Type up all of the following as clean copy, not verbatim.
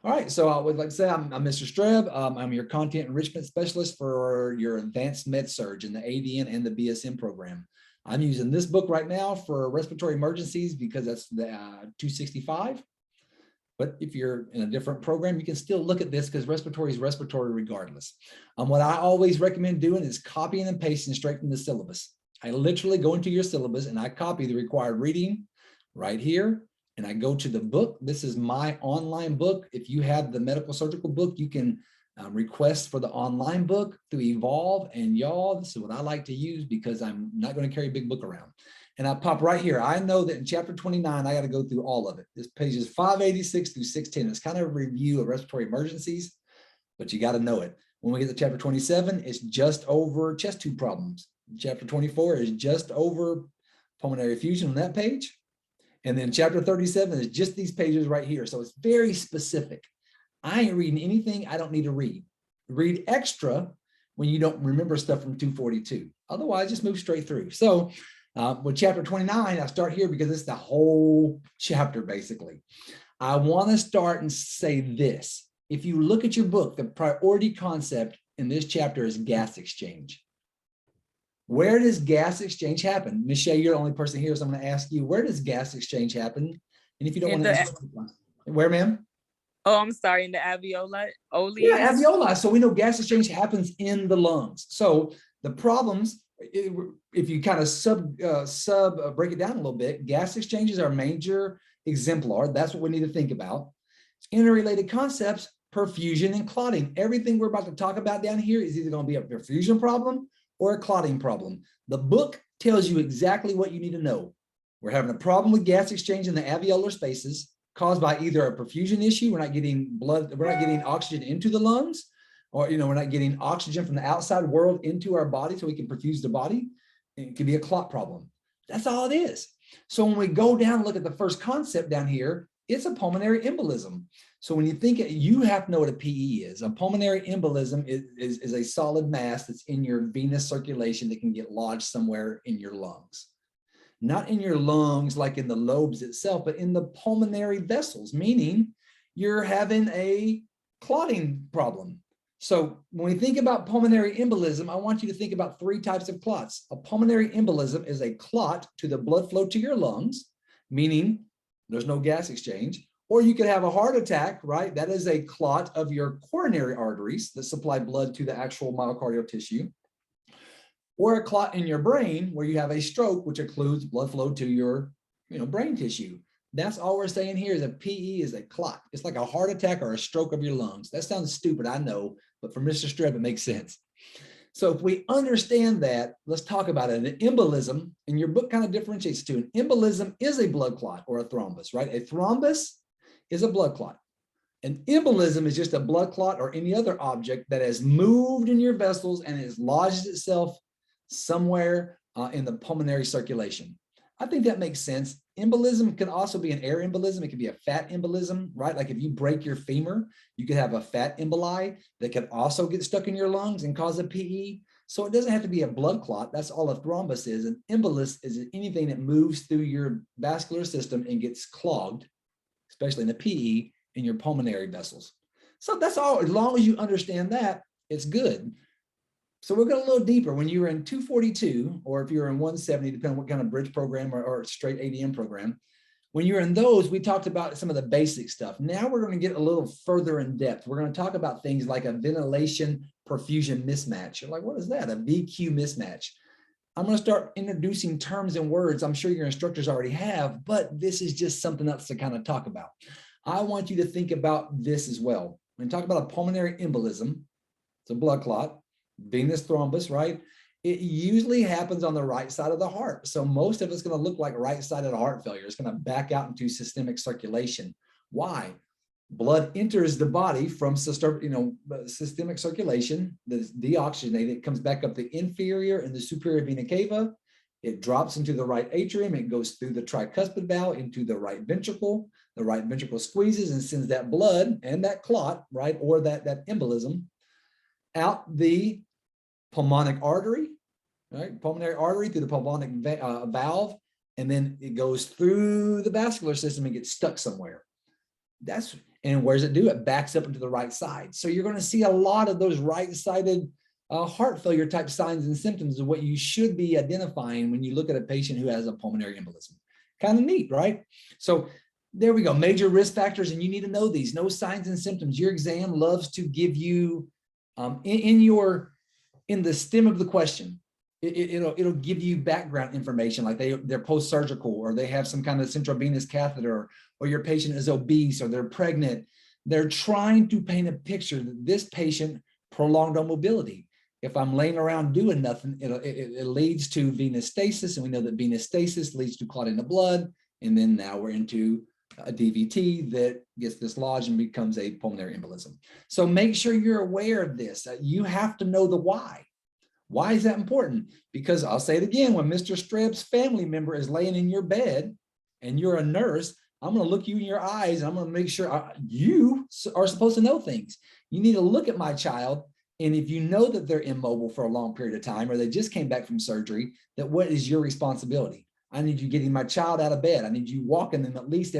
All right, so I would like to say I'm Mr. Streb. I'm your content enrichment specialist for your advanced med surg in the ADN and the BSM program. I'm using this book right now for respiratory emergencies because that's the 265. But if you're in a different program, you can still look at this because respiratory is respiratory regardless. What I always recommend doing is copying and pasting straight from the syllabus. I literally go into your syllabus and I copy the required reading right here. And I go to the book. This is my online book. If you have the medical surgical book, you can request for the online book through Evolve. And y'all, this is what I like to use because I'm not going to carry a big book around. And I pop right here. I know that in chapter 29, I got to go through all of it. This page is 586 through 610. It's kind of a review of respiratory emergencies, but you got to know it. When we get to chapter 27, it's just over chest tube problems. Chapter 24 is just over pulmonary effusion on that page. And then chapter 37 is just these pages right here. So it's very specific. I ain't reading anything I don't need to read. Read extra when you don't remember stuff from 242. Otherwise, just move straight through. So with chapter 29, I start here because it's the whole chapter, basically. I want to start and say this. If you look at your book, the priority concept in this chapter is gas exchange. Where does gas exchange happen? Michelle, you're the only person here, so I'm going to ask you, where does gas exchange happen? And if you don't want to answer, where, ma'am? Oh, I'm sorry, in the alveoli. Yeah, alveoli. So we know gas exchange happens in the lungs. So the problems, if you kind of break it down a little bit, gas exchange is our major exemplar. That's what we need to think about. Interrelated concepts, perfusion and clotting. Everything we're about to talk about down here is either going to be a perfusion problem or a clotting problem. The book tells you exactly what you need to know. We're having a problem with gas exchange in the alveolar spaces caused by either a perfusion issue, we're not getting oxygen into the lungs, or we're not getting oxygen from the outside world into our body so we can perfuse the body. It could be a clot problem. That's all it is. So when we go down and look at the first concept down here, it's a pulmonary embolism. So when you think you have to know what a PE is. A pulmonary embolism is a solid mass that's in your venous circulation that can get lodged somewhere in your lungs. Not in your lungs like in the lobes itself, but in the pulmonary vessels, meaning you're having a clotting problem. So when we think about pulmonary embolism, I want you to think about three types of clots. A pulmonary embolism is a clot to the blood flow to your lungs, meaning there's no gas exchange. Or you could have a heart attack, right? That is a clot of your coronary arteries that supply blood to the actual myocardial tissue. Or a clot in your brain where you have a stroke, which includes blood flow to your brain tissue. That's all we're saying here is a PE is a clot. It's like a heart attack or a stroke of your lungs. That sounds stupid, I know, but for Mr. Streb, it makes sense. So if we understand that, let's talk about it. An embolism, and your book kind of differentiates to an embolism is a blood clot or a thrombus, right? A thrombus is a blood clot. An embolism is just a blood clot or any other object that has moved in your vessels and has lodged itself somewhere in the pulmonary circulation. I think that makes sense. Embolism can also be an air embolism. It could be a fat embolism, right? Like if you break your femur, you could have a fat emboli that could also get stuck in your lungs and cause a PE. So it doesn't have to be a blood clot. That's all a thrombus is. An embolus is anything that moves through your vascular system and gets clogged, especially in a PE, in your pulmonary vessels. So that's all. As long as you understand that, it's good. So we'll go a little deeper. When you were in 242, or if you're in 170, depending on what kind of bridge program or straight ADM program, when you're in those, we talked about some of the basic stuff. Now we're going to get a little further in depth. We're going to talk about things like a ventilation perfusion mismatch. You're like, what is that? A VQ mismatch. I'm going to start introducing terms and words I'm sure your instructors already have, but this is just something else to kind of talk about. I want you to think about this as well. When we talk about a pulmonary embolism, it's a blood clot, venous thrombus, right? It usually happens on the right side of the heart. So most of it's going to look like right-sided heart failure. It's going to back out into systemic circulation. Why? Blood enters the body from systemic circulation that's deoxygenated. It comes back up the inferior and the superior vena cava. It drops into the right atrium. It goes through the tricuspid valve into the right ventricle. The right ventricle squeezes and sends that blood and that clot, right, or that embolism out the pulmonic artery, right, pulmonary artery through the pulmonic valve, and then it goes through the vascular system and gets stuck somewhere. And where does it do? It backs up into the right side. So you're going to see a lot of those right-sided heart failure type signs and symptoms of what you should be identifying when you look at a patient who has a pulmonary embolism. Kind of neat, right? So there we go, major risk factors, and you need to know these, no signs and symptoms. Your exam loves to give you in the stem of the question, it'll give you background information, like they're post-surgical, or they have some kind of central venous catheter, or your patient is obese, or they're pregnant. They're trying to paint a picture that this patient prolonged on mobility. If I'm laying around doing nothing, it leads to venous stasis, and we know that venous stasis leads to clotting the blood, and then now we're into a DVT that gets dislodged and becomes a pulmonary embolism. So make sure you're aware of this. You have to know the why. Why is that important? Because I'll say it again, when Mr. Streb's family member is laying in your bed and you're a nurse, I'm going to look you in your eyes, and I'm going to make sure you are supposed to know things. You need to look at my child, and if you know that they're immobile for a long period of time, or they just came back from surgery, that what is your responsibility? I need you getting my child out of bed. I need you walking them at least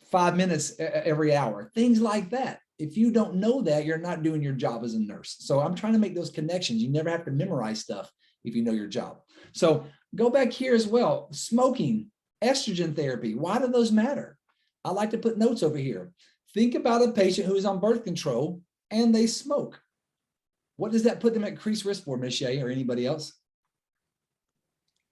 5 minutes every hour, things like that. If you don't know that, you're not doing your job as a nurse. So I'm trying to make those connections. You never have to memorize stuff if you know your job. So go back here as well. Smoking, estrogen therapy. Why do those matter? I like to put notes over here. Think about a patient who is on birth control and they smoke. What does that put them at increased risk for, Ms. Shea, or anybody else?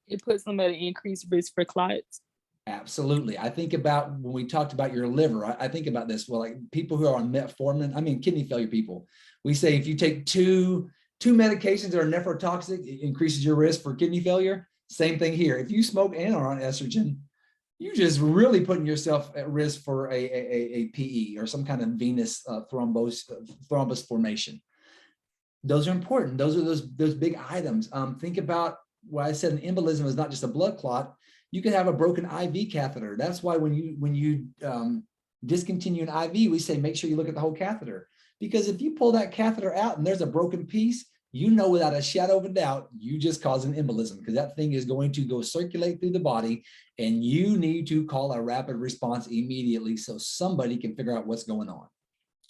It puts them at an increased risk for clots. Absolutely. I think about when we talked about your liver, I think about this. Well, like people who are on metformin, I mean, kidney failure people, we say if you take two medications that are nephrotoxic, it increases your risk for kidney failure. Same thing here. If you smoke and are on estrogen, you just really putting yourself at risk for a PE or some kind of venous thrombus formation. Those are important. Those are those big items. Think about what I said, an embolism is not just a blood clot. You can have a broken IV catheter. That's why when you discontinue an IV, we say make sure you look at the whole catheter, because if you pull that catheter out and there's a broken piece, you know without a shadow of a doubt you just caused an embolism, because that thing is going to go circulate through the body, and you need to call a rapid response immediately so somebody can figure out what's going on.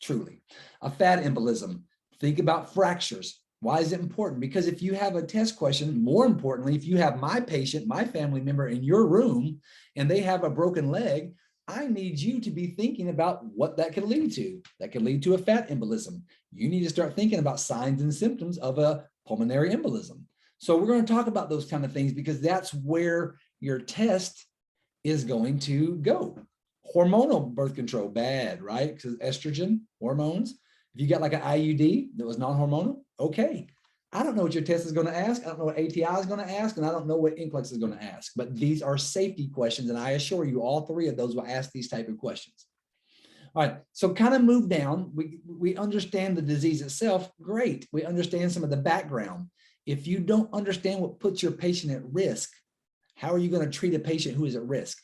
Truly, a fat embolism. Think about fractures. Why is it important? Because if you have a test question, more importantly, if you have my patient, my family member in your room, and they have a broken leg, I need you to be thinking about what that could lead to. That could lead to a fat embolism. You need to start thinking about signs and symptoms of a pulmonary embolism. So we're going to talk about those kind of things, because that's where your test is going to go. Hormonal birth control, bad, right? Because estrogen, hormones. If you got like an IUD that was non-hormonal, okay. I don't know what your test is going to ask. I don't know what ATI is going to ask, and I don't know what NCLEX is going to ask. But these are safety questions, and I assure you all three of those will ask these type of questions. All right, so kind of move down. We understand the disease itself. Great. We understand some of the background. If you don't understand what puts your patient at risk, how are you going to treat a patient who is at risk?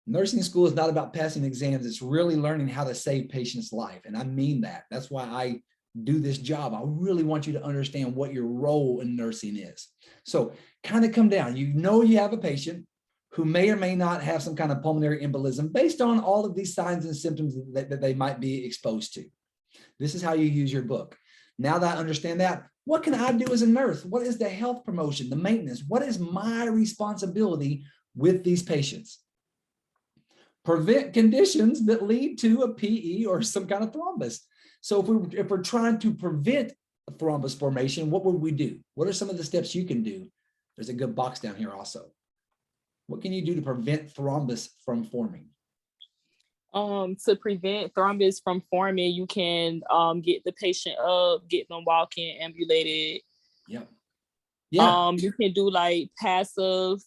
Nursing school is not about passing exams. It's really learning how to save patients' life. And I mean that. That's why I do this job. I really want you to understand what your role in nursing is. So kind of come down. You know you have a patient who may or may not have some kind of pulmonary embolism based on all of these signs and symptoms that they might be exposed to. This is how you use your book. Now that I understand that, what can I do as a nurse? What is the health promotion, the maintenance? What is my responsibility with these patients? Prevent conditions that lead to a PE or some kind of thrombus. So if we're trying to prevent a thrombus formation, what would we do? What are some of the steps you can do? There's a good box down here also. What can you do to prevent thrombus from forming? To prevent thrombus from forming, you can get the patient up, get them walking, ambulated. Yeah. Yeah. You can do like passive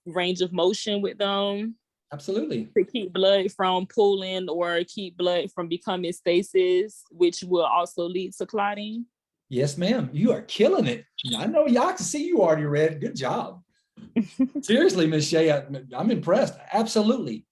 range of motion with them. Absolutely. To keep blood from pooling or keep blood from becoming stasis, which will also lead to clotting. Yes, ma'am. You are killing it. I know y'all can see you already read. Good job. Seriously, Ms. Shea, I'm impressed. Absolutely.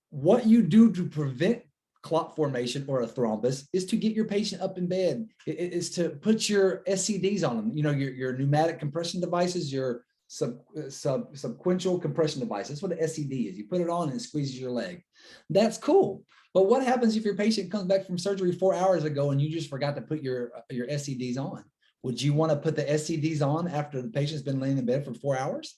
What you do to prevent clot formation or a thrombus is to get your patient up in bed. It is to put your SCDs on them, you know, your pneumatic compression devices, your subsequential compression device. That's what an SCD is. You put it on and it squeezes your leg. That's cool. But what happens if your patient comes back from surgery 4 hours ago and you just forgot to put your SCDs on? Would you want to put the SCDs on after the patient's been laying in bed for 4 hours?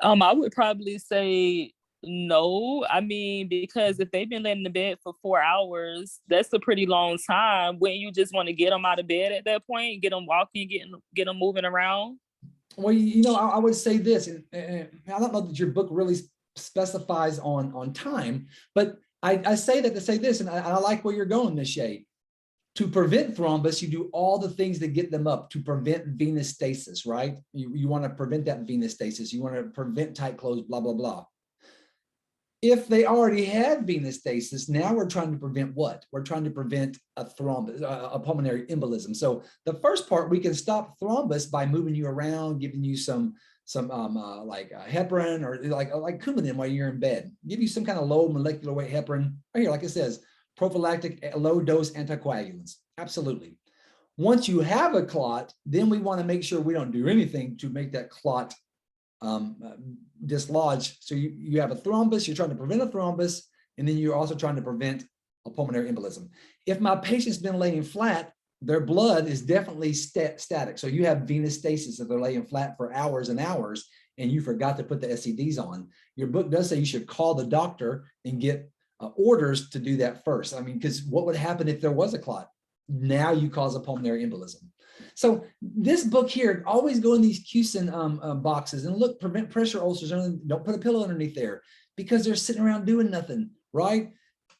I would probably say no. I mean, because if they've been laying in bed for 4 hours, that's a pretty long time. Wouldn't you just want to get them out of bed at that point, get them walking, get them moving around? Well, I would say this, and I don't know that your book really specifies on time, but I say that to say this, and I like where you're going, Ms. Shea. To prevent thrombus, you do all the things that get them up to prevent venous stasis, right? You want to prevent that venous stasis. You want to prevent tight close, blah, blah, blah. If they already had venous stasis, now we're trying to prevent what? We're trying to prevent a thrombus, a pulmonary embolism. So the first part, we can stop thrombus by moving you around, giving you some like heparin or like Coumadin while you're in bed. Give you some kind of low molecular weight heparin. Right here, like it says, prophylactic low dose anticoagulants. Absolutely. Once you have a clot, then we want to make sure we don't do anything to make that clot dislodge. So you have a thrombus, you're trying to prevent a thrombus, and then you're also trying to prevent a pulmonary embolism. If my patient's been laying flat, their blood is definitely static. So you have venous stasis if they're laying flat for hours and hours, and you forgot to put the SCDs on. Your book does say you should call the doctor and get orders to do that first. I mean, because what would happen if there was a clot? Now you cause a pulmonary embolism. So this book here, always go in these Cusin boxes and look, prevent pressure ulcers. Don't put a pillow underneath there because they're sitting around doing nothing, right?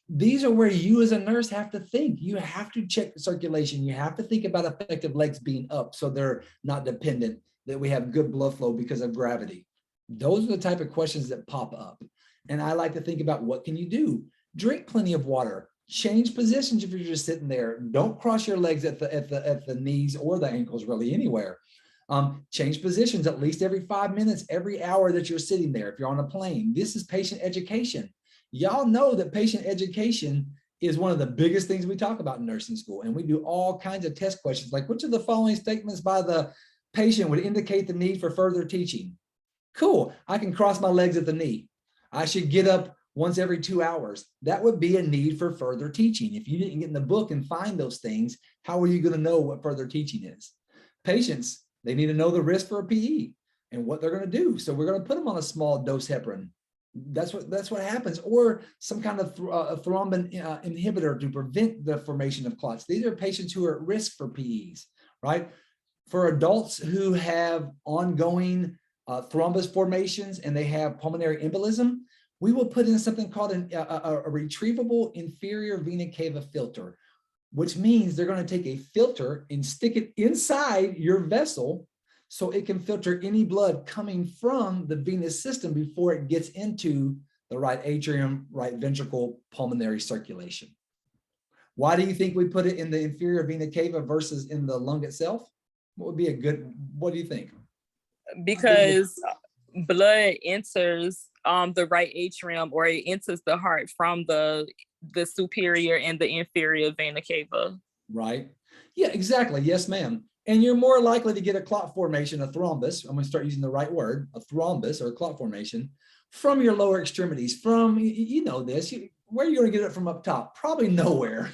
These are where you as a nurse have to think. You have to check the circulation. You have to think about effective legs being up so they're not dependent, that we have good blood flow because of gravity. Those are the type of questions that pop up. And I like to think about, what can you do? Drink plenty of water. Change positions if you're just sitting there. Don't cross your legs at the knees or the ankles, really anywhere. Change positions at least every 5 minutes, every hour that you're sitting there. If you're on a plane, this is patient education. Y'all know that patient education is one of the biggest things we talk about in nursing school. And we do all kinds of test questions, like which of the following statements by the patient would indicate the need for further teaching? Cool, I can cross my legs at the knee. I should get up once every 2 hours. That would be a need for further teaching. If you didn't get in the book and find those things, how are you going to know what further teaching is? Patients, they need to know the risk for a PE and what they're going to do. So we're going to put them on a small dose heparin. That's what happens, or some kind of thrombin inhibitor to prevent the formation of clots. These are patients who are at risk for PEs, right? For adults who have ongoing thrombus formations and they have pulmonary embolism, we will put in something called a retrievable inferior vena cava filter, which means they're going to take a filter and stick it inside your vessel so it can filter any blood coming from the venous system before it gets into the right atrium, right ventricle, pulmonary circulation. Why do you think we put it in the inferior vena cava versus in the lung itself? What do you think? Because blood enters the right atrium, or it enters the heart from the superior and the inferior vena cava. Right. Yeah, exactly. Yes, ma'am. And you're more likely to get a clot formation, a thrombus. I'm going to start using the right word, a thrombus or a clot formation from your lower extremities, from, you know this, where are you going to get it from up top? Probably nowhere,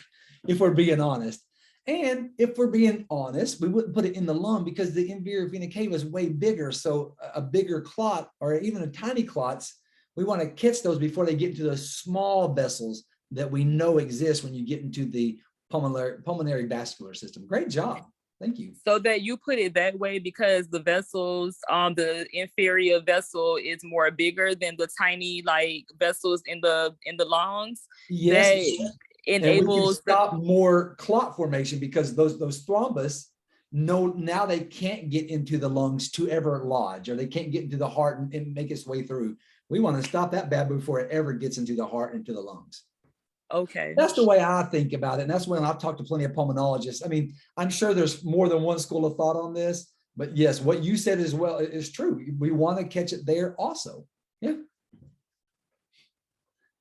if we're being honest. And if we're being honest, we wouldn't put it in the lung because the inferior vena cava is way bigger. So a bigger clot or even a tiny clots, we want to catch those before they get into the small vessels that we know exist when you get into the pulmonary vascular system. Great job. Thank you. So that you put it that way because the vessels, the inferior vessel is more bigger than the tiny like vessels in the lungs. Yes. That enables stop more clot formation because those thrombus now they can't get into the lungs to ever lodge, or they can't get into the heart and make its way through. We want to stop that bad before it ever gets into the heart and into the lungs. Okay. That's the way I think about it. And that's when I've talked to plenty of pulmonologists. I mean, I'm sure there's more than one school of thought on this, but yes, what you said as well is true. We want to catch it there also. Yeah.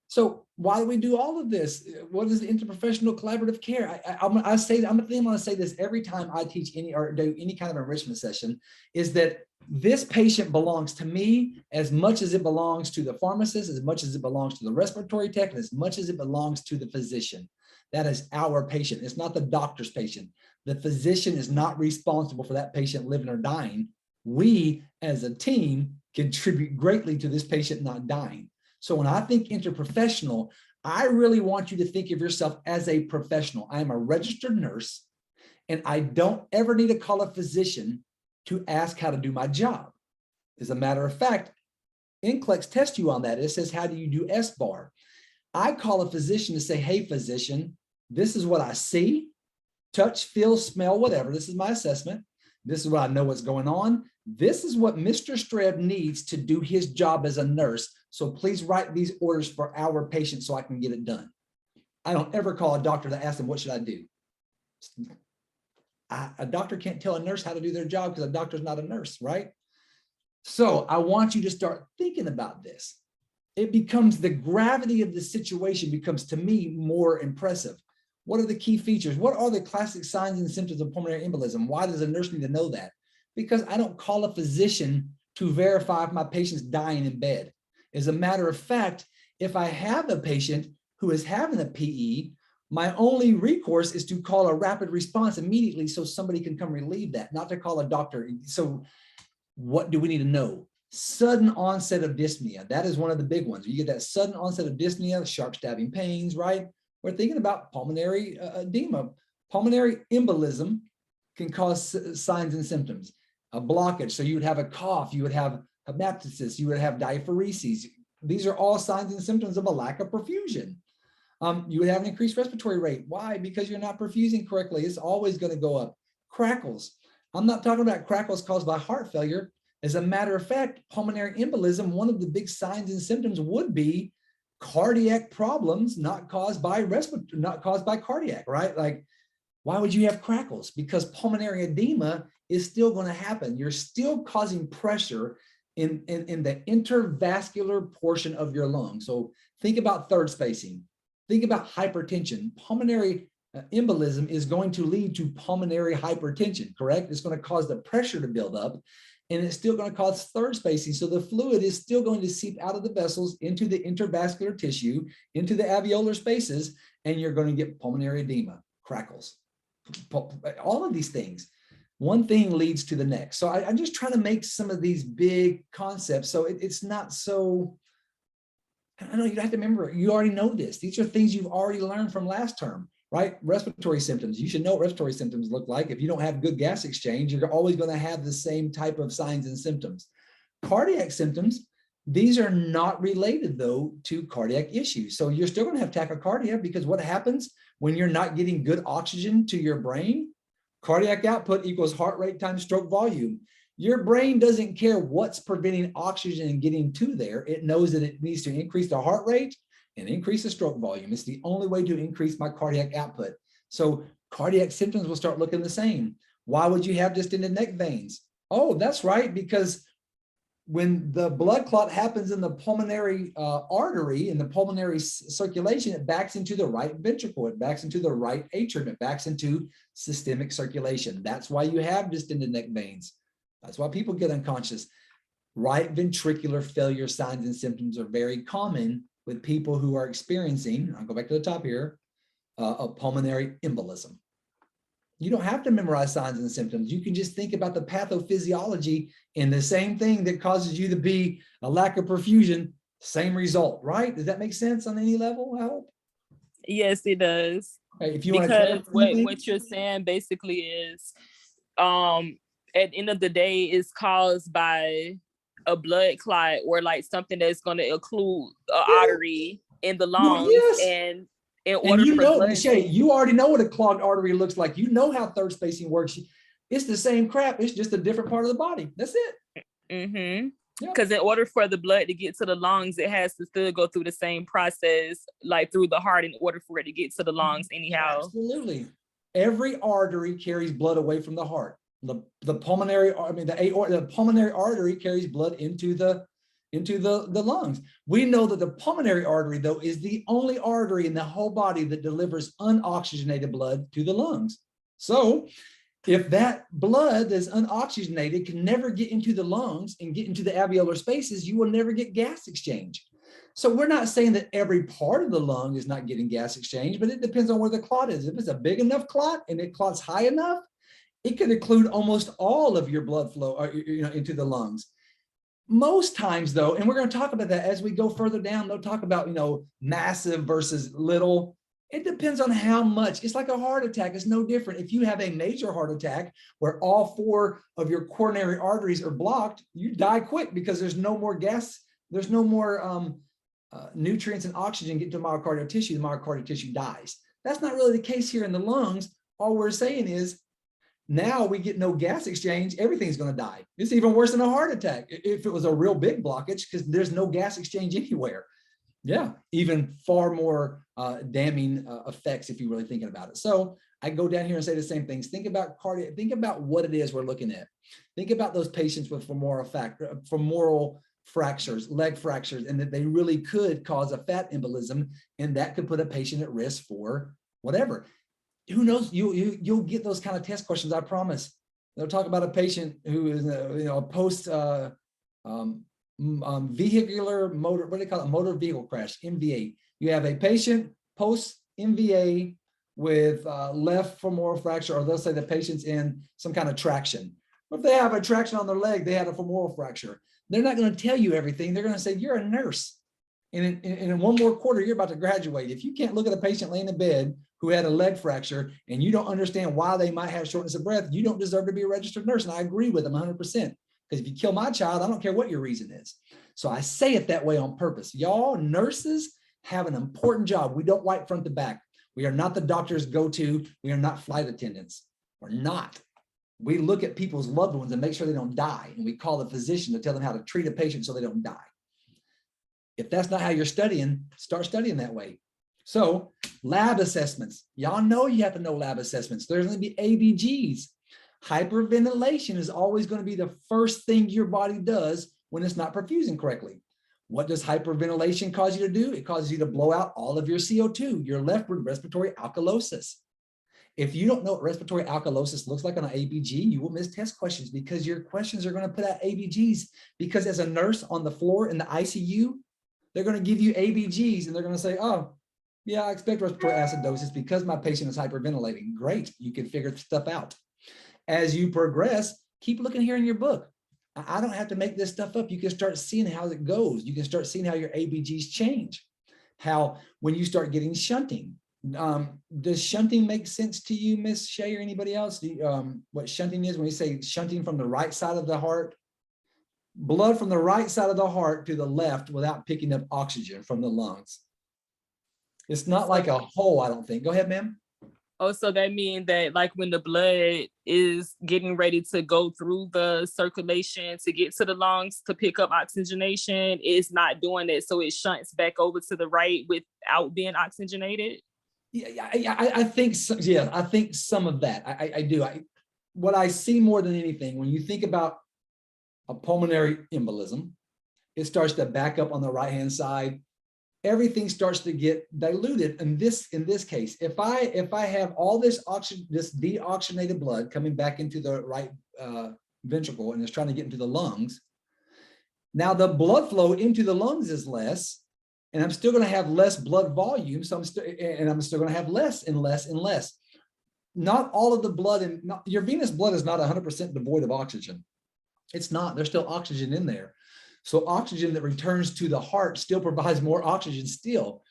So Why do we do all of this? What is interprofessional collaborative care? I'm going to say this every time I teach any or do any kind of enrichment session, is that this patient belongs to me as much as it belongs to the pharmacist, as much as it belongs to the respiratory tech, and as much as it belongs to the physician. That is our patient. It's not the doctor's patient. The physician is not responsible for that patient living or dying. We, as a team, contribute greatly to this patient not dying. So when I think interprofessional, I really want you to think of yourself as a professional. I am a registered nurse, and I don't ever need to call a physician to ask how to do my job. As a matter of fact, NCLEX tests you on that. It says, how do you do SBAR? I call a physician to say, hey, physician, this is what I see, touch, feel, smell, whatever. This is my assessment. This is what I know what's going on. This is what Mr. Streb needs to do his job as a nurse. So please write these orders for our patient so I can get it done. I don't ever call a doctor to ask them, what should I do? A doctor can't tell a nurse how to do their job because a doctor's not a nurse, right? So I want you to start thinking about this. It becomes, the gravity of the situation becomes, to me, more impressive. What are the key features? What are the classic signs and symptoms of pulmonary embolism? Why does a nurse need to know that? Because I don't call a physician to verify if my patient's dying in bed. As a matter of fact, if I have a patient who is having a PE, my only recourse is to call a rapid response immediately so somebody can come relieve that, not to call a doctor. So what do we need to know? Sudden onset of dyspnea. That is one of the big ones. You get that sudden onset of dyspnea, sharp stabbing pains, right? We're thinking about pulmonary edema. Pulmonary embolism can cause signs and symptoms. A blockage. So you would have a cough, you would have hemoptysis, you would have diaphoresis. These are all signs and symptoms of a lack of perfusion. You would have an increased respiratory rate. Why? Because you're not perfusing correctly. It's always going to go up. Crackles. I'm not talking about crackles caused by heart failure. As a matter of fact, pulmonary embolism, one of the big signs and symptoms would be cardiac problems not caused by cardiac, right? Like, why would you have crackles? Because pulmonary edema is still going to happen. You're still causing pressure in the intervascular portion of your lung. So think about third spacing. Think about hypertension. Pulmonary embolism is going to lead to pulmonary hypertension, correct? It's going to cause the pressure to build up, and it's still going to cause third spacing. So the fluid is still going to seep out of the vessels into the intervascular tissue, into the alveolar spaces, and you're going to get pulmonary edema, crackles, all of these things. One thing leads to the next. So I'm just trying to make some of these big concepts so it's not so, I know you have to remember, you already know this. These are things you've already learned from last term, right? Respiratory symptoms. You should know what respiratory symptoms look like. If you don't have good gas exchange, you're always going to have the same type of signs and symptoms. Cardiac symptoms, these are not related though to cardiac issues. So you're still going to have tachycardia, because what happens when you're not getting good oxygen to your brain? Cardiac output equals heart rate times stroke volume. Your brain doesn't care what's preventing oxygen getting to there. It knows that it needs to increase the heart rate and increase the stroke volume. It's the only way to increase my cardiac output. So cardiac symptoms will start looking the same. Why would you have distended neck veins? Oh, that's right, because when the blood clot happens in the pulmonary artery, in the pulmonary circulation, it backs into the right ventricle, it backs into the right atrium, it backs into systemic circulation. That's why you have distended neck veins. That's why people get unconscious. Right ventricular failure signs and symptoms are very common with people who are experiencing, I'll go back to the top here, a pulmonary embolism. You don't have to memorize signs and symptoms. You can just think about the pathophysiology, and the same thing that causes you to be a lack of perfusion, same result, right? Does that make sense on any level, I hope? Yes, it does. Okay, if you Because want to what you're saying basically is, at the end of the day, is caused by a blood clot or like something that's going to occlude an artery in the lungs. Yes. And in order you for know, blood, Shay, you already know what a clogged artery looks like. You know how third spacing works. It's the same crap. It's just a different part of the body. That's it. Mm-hmm. Because in order for the blood to get to the lungs, it has to still go through the same process, like through the heart, in order for it to get to the lungs anyhow. Absolutely. Every artery carries blood away from the heart. The pulmonary, I mean, the pulmonary artery carries blood into the into the lungs. We know that the pulmonary artery, though, is the only artery in the whole body that delivers unoxygenated blood to the lungs. So if that blood that's unoxygenated can never get into the lungs and get into the alveolar spaces, you will never get gas exchange. So we're not saying that every part of the lung is not getting gas exchange, but it depends on where the clot is. If it's a big enough clot and it clots high enough, it could include almost all of your blood flow into the lungs. Most times though, and we're going to talk about that as we go further down, they'll talk about, massive versus little. It depends on how much. It's like a heart attack. It's no different. If you have a major heart attack where all 4 of your coronary arteries are blocked, you die quick because there's no more gas. There's no more nutrients and oxygen get to myocardial tissue. The myocardial tissue dies. That's not really the case here in the lungs. All we're saying is now we get no gas exchange, everything's going to die. It's even worse than a heart attack if it was a real big blockage because there's no gas exchange anywhere. Yeah, even far more damning effects if you're really thinking about it. So I go down here and say the same things. Think about cardiac. Think about what it is we're looking at. Think about those patients with femoral fractures, leg fractures, and that they really could cause a fat embolism, and that could put a patient at risk for whatever. Who knows? You'll get those kind of test questions. I promise. They'll talk about a patient who is a post vehicular motor, what do they call it? Motor vehicle crash, MVA. You have a patient post MVA with left femoral fracture, or they'll say the patient's in some kind of traction. If they have a traction on their leg, they had a femoral fracture. They're not going to tell you everything. They're going to say, you're a nurse. And in one more quarter, you're about to graduate. If you can't look at a patient laying in bed who had a leg fracture and you don't understand why they might have shortness of breath, you don't deserve to be a registered nurse. And I agree with them 100%. Because if you kill my child, I don't care what your reason is. So I say it that way on purpose. Y'all nurses have an important job. We don't wipe front to back. We are not the doctor's go-to. We are not flight attendants. We're not. We look at people's loved ones and make sure they don't die. And we call the physician to tell them how to treat a patient so they don't die. If that's not how you're studying, start studying that way. So lab assessments. Y'all know you have to know lab assessments. There's going to be ABGs. Hyperventilation is always going to be the first thing your body does when it's not perfusing correctly. What does hyperventilation cause you to do? It causes you to blow out all of your CO2. You're left with respiratory alkalosis. If you don't know what respiratory alkalosis looks like on an ABG, you will miss test questions because your questions are going to put out ABGs. Because as a nurse on the floor in the ICU, they're going to give you ABGs and they're going to say, oh, yeah, I expect respiratory acidosis because my patient is hyperventilating. Great, you can figure stuff out. As you progress, keep looking here in your book. I don't have to make this stuff up. You can start seeing how it goes. You can start seeing how your ABGs change. How when you start getting shunting. Does shunting make sense to you, Miss Shea, or anybody else? What shunting is when you say shunting from the right side of the heart? Blood from the right side of the heart to the left without picking up oxygen from the lungs. It's not like a hole, I don't think. Go ahead, ma'am. Oh, so that means that like when the blood is getting ready to go through the circulation to get to the lungs to pick up oxygenation, it's not doing it. So it shunts back over to the right without being oxygenated? Yeah, I think so, yeah, I think some of that. I do. What I see more than anything, when you think about a pulmonary embolism, it starts to back up on the right-hand side. Everything starts to get diluted. In this case, if I have all this deoxygenated blood coming back into the right ventricle and it's trying to get into the lungs, now the blood flow into the lungs is less, and I'm still going to have less blood volume. So I'm still going to have less and less and less. Not all of the blood your venous blood is not 100% devoid of oxygen. It's not. There's still oxygen in there. So oxygen that returns to the heart still provides more oxygen still.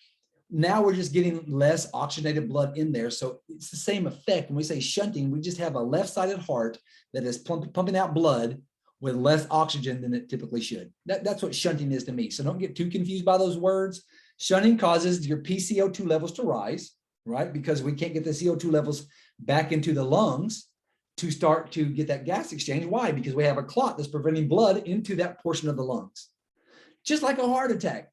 Now we're just getting less oxygenated blood in there. So it's the same effect. When we say shunting, we just have a left-sided heart that is pumping out blood with less oxygen than it typically should. That's what shunting is to me. So don't get too confused by those words. Shunting causes your PCO2 levels to rise, right? Because we can't get the CO2 levels back into the lungs to start to get that gas exchange. Why? Because we have a clot that's preventing blood into that portion of the lungs. Just like a heart attack.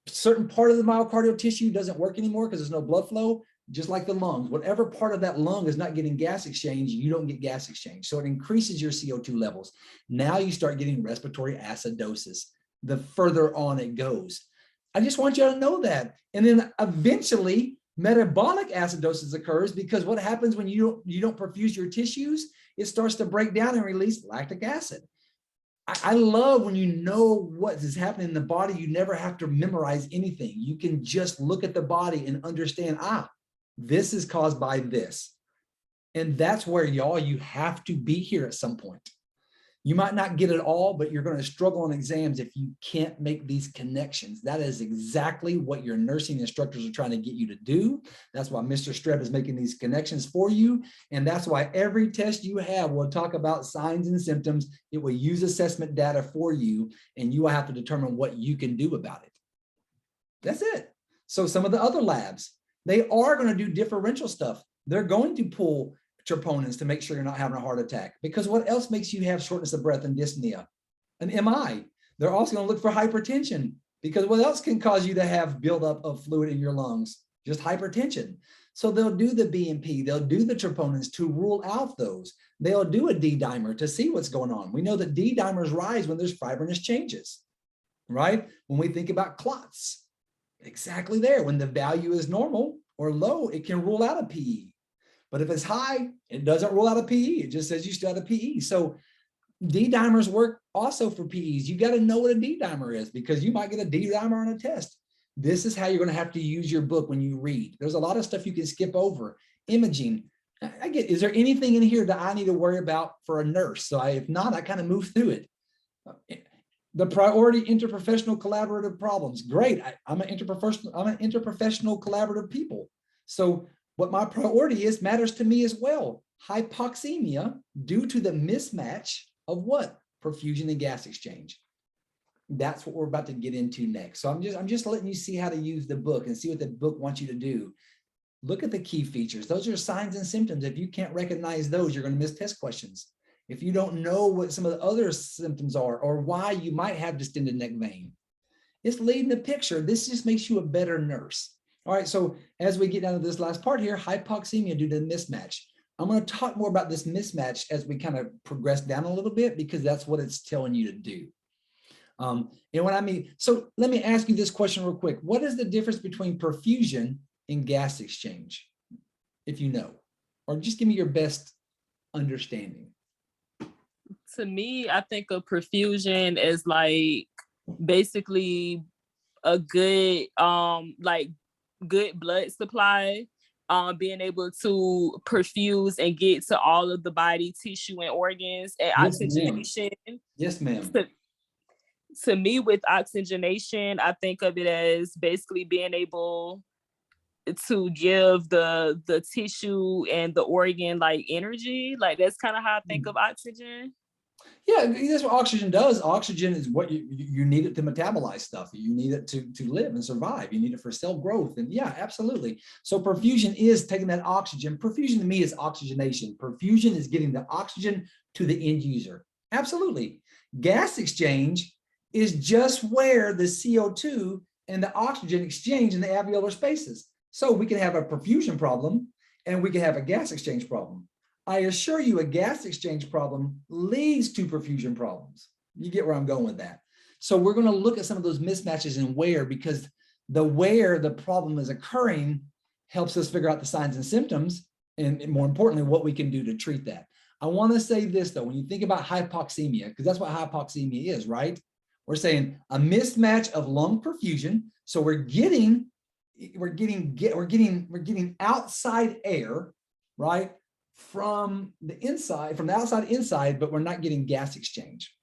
Certain part of the myocardial tissue doesn't work anymore because there's no blood flow, just like the lungs. Whatever part of that lung is not getting gas exchange, you don't get gas exchange. So it increases your CO2 levels. Now you start getting respiratory acidosis. the further on it goes. I just want you to know that. And then eventually metabolic acidosis occurs, because what happens when you don't perfuse your tissues, it starts to break down and release lactic acid. I love when you know what is happening in the body. You never have to memorize anything. You can just look at the body and understand, this is caused by this. And that's where, y'all, you have to be here at some point. You might not get it all, but you're going to struggle on exams if you can't make these connections. That is exactly what your nursing instructors are trying to get you to do. That's why Mr. Streb is making these connections for you. And that's why every test you have will talk about signs and symptoms. It will use assessment data for you, and you will have to determine what you can do about it. That's it. So some of the other labs, they are going to do differential stuff. They're going to pull troponins to make sure you're not having a heart attack, because what else makes you have shortness of breath and dyspnea? An MI. They're also going to look for hypertension, because what else can cause you to have buildup of fluid in your lungs? Just hypertension. So they'll do the BNP, they'll do the troponins to rule out those. They'll do a D dimer to see what's going on. We know that D dimers rise when there's fibrinous changes, right? When we think about clots, exactly there. When the value is normal or low, it can rule out a PE. But if it's high, it doesn't rule out a PE. It just says you still have a PE. So D dimers work also for PEs. You got to know what a D dimer is, because you might get a D dimer on a test. This is how you're going to have to use your book when you read. There's a lot of stuff you can skip over. Imaging. Is there anything in here that I need to worry about for a nurse? So if not, I kind of move through it. The priority interprofessional collaborative problems. Great. I'm an interprofessional collaborative people. So what my priority is matters to me as well. Hypoxemia due to the mismatch of what? Perfusion and gas exchange. That's what we're about to get into next. So I'm just letting you see how to use the book and see what the book wants you to do. Look at the key features. Those are signs and symptoms. If you can't recognize those, you're going to miss test questions. If you don't know what some of the other symptoms are or why you might have distended neck vein, it's leading the picture. This just makes you a better nurse. All right, so as we get down to this last part here, hypoxemia due to the mismatch. I'm going to talk more about this mismatch as we kind of progress down a little bit, because that's what it's telling you to do. And what I mean, so let me ask you this question real quick. What is the difference between perfusion and gas exchange, if you know? Or just give me your best understanding. To me, I think of perfusion as like basically a good good blood supply, being able to perfuse and get to all of the body tissue and organs, and oxygenation. Yes, ma'am. To me, with oxygenation, I think of it as basically being able to give the tissue and the organ like energy. Like that's kind of how I think of oxygen. Yeah, that's what oxygen does. Oxygen is what you need it to metabolize stuff. You need it to live and survive. You need it for cell growth. And yeah, absolutely. So perfusion is taking that oxygen. Perfusion to me is oxygenation. Perfusion is getting the oxygen to the end user. Absolutely. Gas exchange is just where the CO2 and the oxygen exchange in the alveolar spaces. So we can have a perfusion problem and we can have a gas exchange problem. I assure you a gas exchange problem leads to perfusion problems. You get where I'm going with that. So we're going to look at some of those mismatches and where, because where the problem is occurring helps us figure out the signs and symptoms, and more importantly, what we can do to treat that. I want to say this though, when you think about hypoxemia, because that's what hypoxemia is, right? We're saying a mismatch of lung perfusion. So we're getting outside air, right? From the outside inside, but we're not getting gas exchange.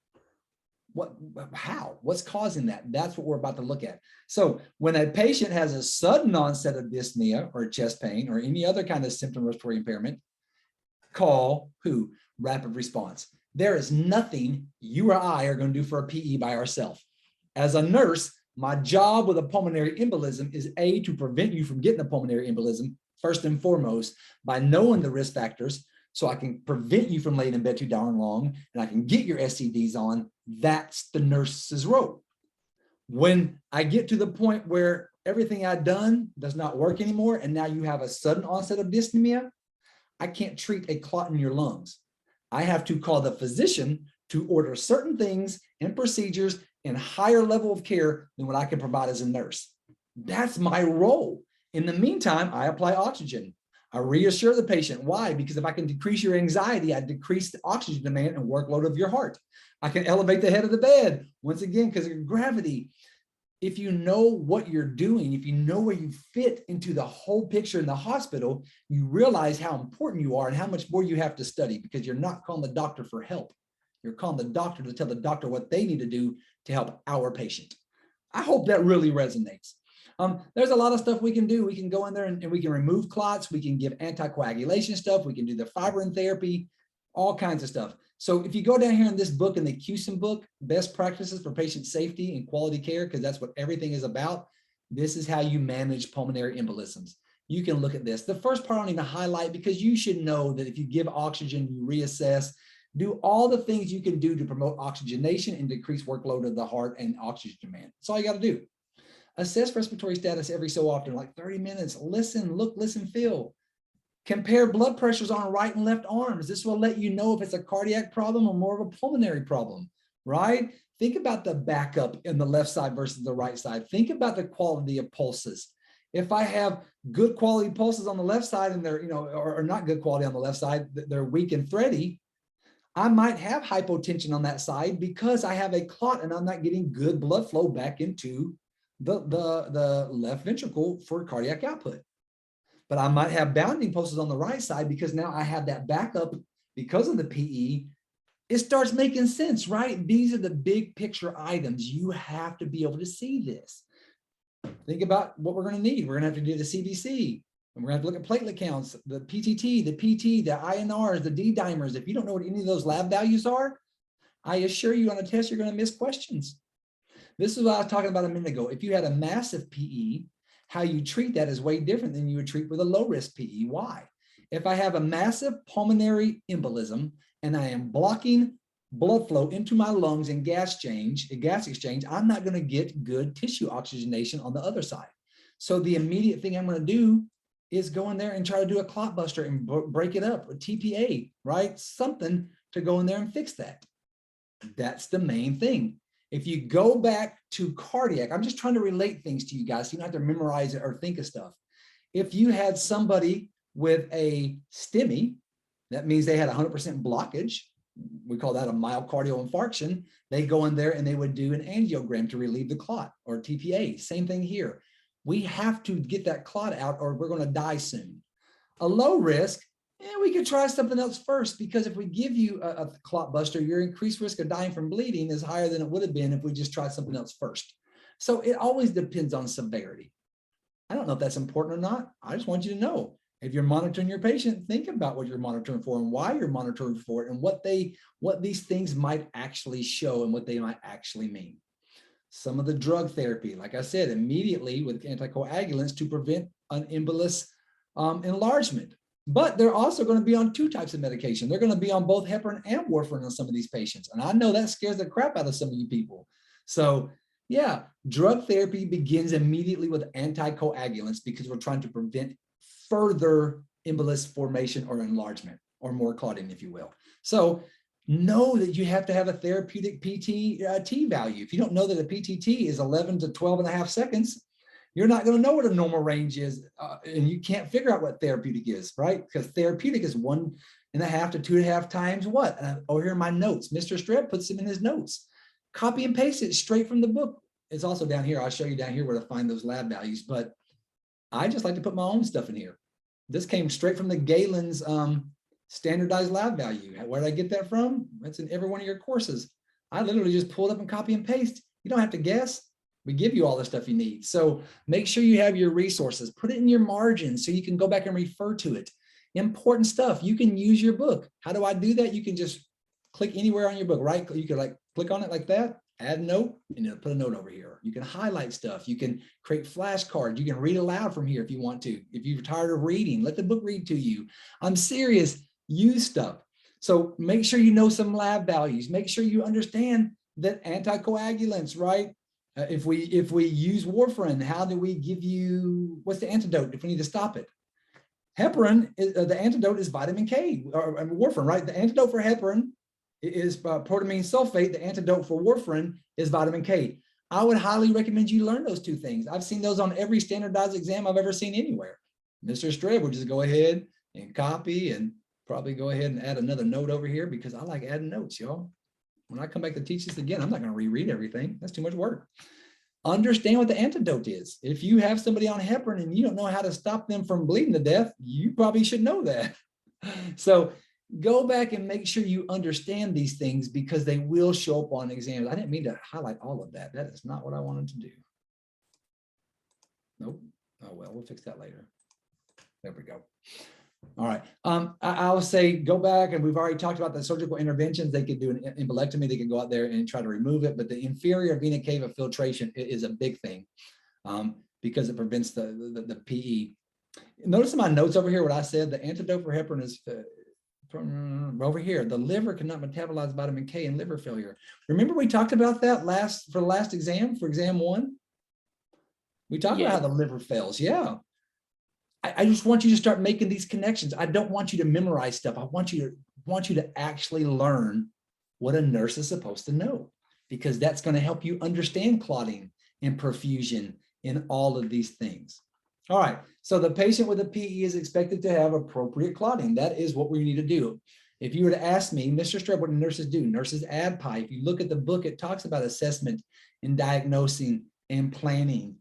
How? What's causing that? That's what we're about to look at. So when a patient has a sudden onset of dyspnea or chest pain or any other kind of symptom respiratory impairment, call who? Rapid response. There is nothing you or I are going to do for a PE by ourselves. As a nurse, my job with a pulmonary embolism is A, to prevent you from getting a pulmonary embolism, first and foremost, by knowing the risk factors, so I can prevent you from laying in bed too darn long, and I can get your SCDs on. That's the nurse's role. When I get to the point where everything I've done does not work anymore, and now you have a sudden onset of dyspnea, I can't treat a clot in your lungs. I have to call the physician to order certain things and procedures and higher level of care than what I can provide as a nurse. That's my role. In the meantime, I apply oxygen. I reassure the patient. Why? Because if I can decrease your anxiety, I decrease the oxygen demand and workload of your heart. I can elevate the head of the bed, once again, because of gravity. If you know what you're doing, if you know where you fit into the whole picture in the hospital, you realize how important you are and how much more you have to study, because you're not calling the doctor for help. You're calling the doctor to tell the doctor what they need to do to help our patient. I hope that really resonates. There's a lot of stuff we can do. We can go in there and we can remove clots. We can give anticoagulation stuff. We can do the fibrin therapy, all kinds of stuff. So if you go down here in this book, in the CUSUM book, Best Practices for Patient Safety and Quality Care, because that's what everything is about, this is how you manage pulmonary embolisms. You can look at this. The first part I need to highlight, because you should know that if you give oxygen, you reassess, do all the things you can do to promote oxygenation and decrease workload of the heart and oxygen demand. That's all you got to do. Assess respiratory status every so often, like 30 minutes. Listen, look, listen, feel. Compare blood pressures on right and left arms. This will let you know if it's a cardiac problem or more of a pulmonary problem, right? Think about the backup in the left side versus the right side. Think about the quality of pulses. If I have good quality pulses on the left side and they're, or not good quality on the left side, they're weak and thready, I might have hypotension on that side because I have a clot and I'm not getting good blood flow back into the left ventricle for cardiac output. But I might have bounding pulses on the right side because now I have that backup because of the PE. It starts making sense, right? These are the big picture items. You have to be able to see this. Think about what we're going to need. We're going to have to do the CBC, and we're going to have to look at platelet counts, the PTT, the PT, the INRs, the D-dimers. If you don't know what any of those lab values are, I assure you on a test, you're going to miss questions. This is what I was talking about a minute ago. If you had a massive PE, how you treat that is way different than you would treat with a low risk PE. Why? If I have a massive pulmonary embolism and I am blocking blood flow into my lungs and gas exchange, I'm not going to get good tissue oxygenation on the other side. So the immediate thing I'm going to do is go in there and try to do a clot buster and break it up, a TPA, right? Something to go in there and fix that. That's the main thing. If you go back to cardiac, I'm just trying to relate things to you guys. So you don't have to memorize it or think of stuff. If you had somebody with a STEMI, that means they had 100% blockage. We call that a myocardial infarction. They go in there and they would do an angiogram to relieve the clot, or TPA. Same thing here. We have to get that clot out or we're going to die soon. A low risk, we could try something else first, because if we give you a clot buster, your increased risk of dying from bleeding is higher than it would have been if we just tried something else first. So it always depends on severity. I don't know if that's important or not. I just want you to know, if you're monitoring your patient, think about what you're monitoring for and why you're monitoring for it and what these things might actually show and what they might actually mean. Some of the drug therapy, like I said, immediately with anticoagulants to prevent an embolus enlargement. But they're also going to be on two types of medication. They're going to be on both heparin and warfarin on some of these patients. And I know that scares the crap out of some of you people. So yeah, drug therapy begins immediately with anticoagulants because we're trying to prevent further embolus formation or enlargement, or more clotting, if you will. So know that you have to have a therapeutic PT T value. If you don't know that a PTT is 11 to 12 and a half seconds, you're not going to know what a normal range is, and you can't figure out what therapeutic is, right? Because therapeutic is 1.5 to 2.5 times what? Over here in my notes, Mr. Streb puts them in his notes. Copy and paste it straight from the book. It's also down here. I'll show you down here where to find those lab values, but I just like to put my own stuff in here. This came straight from the Galen's standardized lab value. Where did I get that from? That's in every one of your courses. I literally just pulled up and copy and paste. You don't have to guess. We give you all the stuff you need. So make sure you have your resources, put it in your margins so you can go back and refer to it. Important stuff. You can use your book. How do I do that? You can just click anywhere on your book, right? You can click on it like that, add a note, and then put a note over here. You can highlight stuff. You can create flashcards. You can read aloud from here if you want to. If you're tired of reading, let the book read to you. I'm serious. Use stuff. So make sure you know some lab values. Make sure you understand that anticoagulants, right? If we use warfarin, how do we give you, what's the antidote if we need to stop it? Heparin, the antidote is vitamin K, or warfarin, right? The antidote for heparin is protamine sulfate. The antidote for warfarin is vitamin K. I would highly recommend you learn those two things. I've seen those on every standardized exam I've ever seen anywhere. Mr. Streb will just go ahead and copy and probably go ahead and add another note over here because I like adding notes, y'all. When I come back to teach this again, I'm not going to reread everything. That's too much work. Understand what the antidote is. If you have somebody on heparin and you don't know how to stop them from bleeding to death, you probably should know that. So go back and make sure you understand these things because they will show up on exams. I didn't mean to highlight all of that. That is not what I wanted to do. Nope. Oh, well, we'll fix that later. There we go. All right. I'll say go back, and we've already talked about the surgical interventions. They could do an embolectomy. They could go out there and try to remove it, but the inferior vena cava filtration is a big thing because it prevents the PE. Notice in my notes over here what I said. The antidote for heparin is over here. The liver cannot metabolize vitamin K in liver failure. Remember we talked about that for the last exam, for exam 1? We talked about how the liver fails. Yeah. I just want you to start making these connections. I don't want you to memorize stuff. I want you to actually learn what a nurse is supposed to know, because that's going to help you understand clotting and perfusion and all of these things. All right. So the patient with a PE is expected to have appropriate clotting. That is what we need to do. If you were to ask me, Mr. Streb, what do nurses do? Nurses add PI. If you look at the book, it talks about assessment and diagnosing and planning.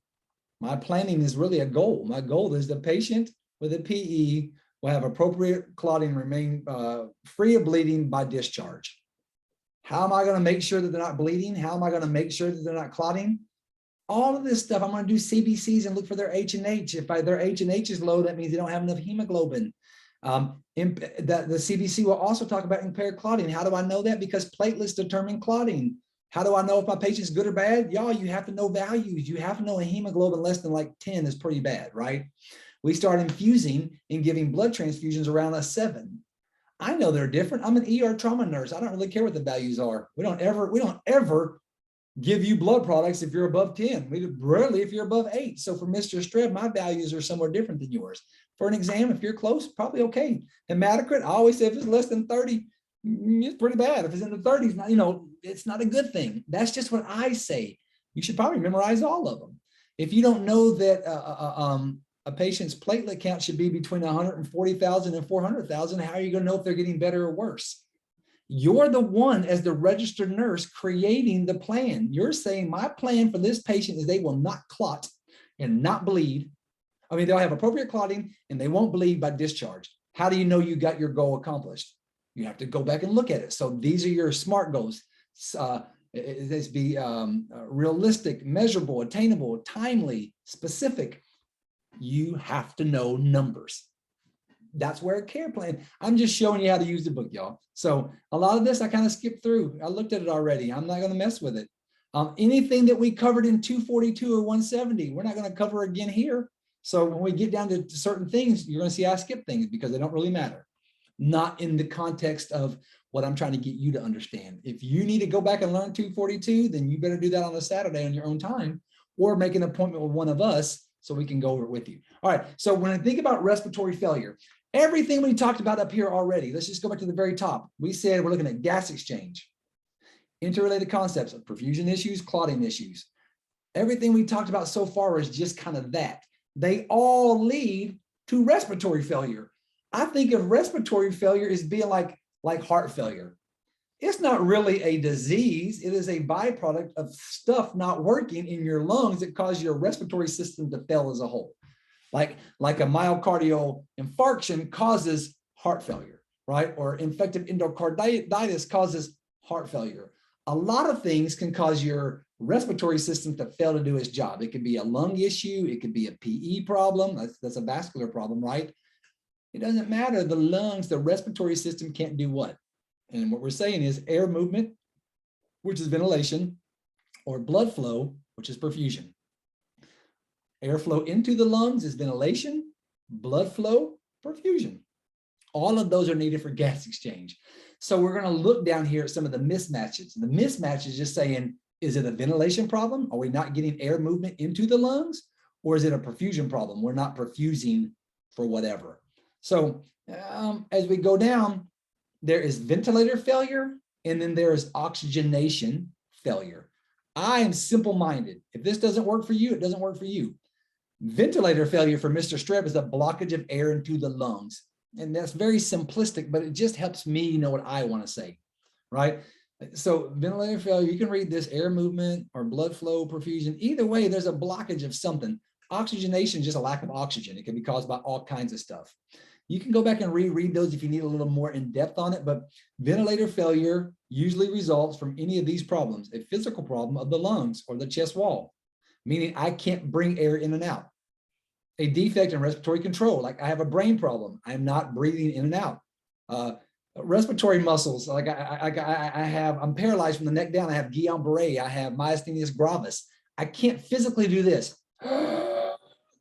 My planning is really a goal. My goal is the patient with a PE will have appropriate clotting and remain free of bleeding by discharge. How am I going to make sure that they're not bleeding? How am I going to make sure that they're not clotting? All of this stuff, I'm going to do CBCs and look for their H&H. If their H&H is low, that means they don't have enough hemoglobin. The CBC will also talk about impaired clotting. How do I know that? Because platelets determine clotting. How do I know if my patient's good or bad? Y'all, you have to know values. You have to know a hemoglobin less than like 10 is pretty bad, right? We start infusing and giving blood transfusions around a 7. I know they're different. I'm an ER trauma nurse. I don't really care what the values are. We don't ever give you blood products if you're above 10. We rarely if you're above 8. So for Mr. Streb, my values are somewhere different than yours. For an exam, if you're close, probably okay. Hematocrit, I always say if it's less than 30, it's pretty bad. If it's in the 30s, it's not a good thing. That's just what I say. You should probably memorize all of them. If you don't know that a patient's platelet count should be between 140,000 and 400,000, how are you going to know if they're getting better or worse? You're the one as the registered nurse creating the plan. You're saying my plan for this patient is they will not clot and not bleed. I mean, they'll have appropriate clotting and they won't bleed by discharge. How do you know you got your goal accomplished? You have to go back and look at it. So these are your SMART goals. This be realistic, measurable, attainable, timely, specific. You have to know numbers. That's where a care plan. I'm just showing you how to use the book, y'all. So a lot of this I kind of skipped through. I looked at it already. I'm not going to mess with it. Anything that we covered in 242 or 170, we're not going to cover again here. So when we get down to certain things, you're going to see I skip things because they don't really matter. Not in the context of what I'm trying to get you to understand. If you need to go back and learn 242, then you better do that on a Saturday on your own time, or make an appointment with one of us so we can go over it with you. All right. So when I think about respiratory failure, everything we talked about up here already, let's just go back to the very top. We said we're looking at gas exchange, interrelated concepts of perfusion issues, clotting issues. Everything we talked about so far is just kind of that. They all lead to respiratory failure. I think of respiratory failure as being like heart failure. It's not really a disease. It is a byproduct of stuff not working in your lungs that cause your respiratory system to fail as a whole. Like a myocardial infarction causes heart failure, right? Or infective endocarditis causes heart failure. A lot of things can cause your respiratory system to fail to do its job. It could be a lung issue. It could be a PE problem. That's a vascular problem, right? It doesn't matter. The lungs, the respiratory system can't do what? And what we're saying is air movement, which is ventilation, or blood flow, which is perfusion. Airflow into the lungs is ventilation, blood flow, perfusion. All of those are needed for gas exchange. So we're going to look down here at some of the mismatches. The mismatch is just saying, is it a ventilation problem? Are we not getting air movement into the lungs? Or is it a perfusion problem? We're not perfusing for whatever. So as we go down, there is ventilator failure and then there is oxygenation failure. I am simple-minded. If this doesn't work for you, it doesn't work for you. Ventilator failure for Mr. Strep is a blockage of air into the lungs. And that's very simplistic, but it just helps me know what I want to say, right? So ventilator failure, you can read this: air movement or blood flow, perfusion. Either way, there's a blockage of something. Oxygenation is just a lack of oxygen. It can be caused by all kinds of stuff. You can go back and reread those if you need a little more in depth on it, but ventilator failure usually results from any of these problems: a physical problem of the lungs or the chest wall, meaning I can't bring air in and out; a defect in respiratory control, like I have a brain problem, I'm not breathing in and out; respiratory muscles, like I'm paralyzed from the neck down, I have Guillain-Barré, I have myasthenia gravis, I can't physically do this.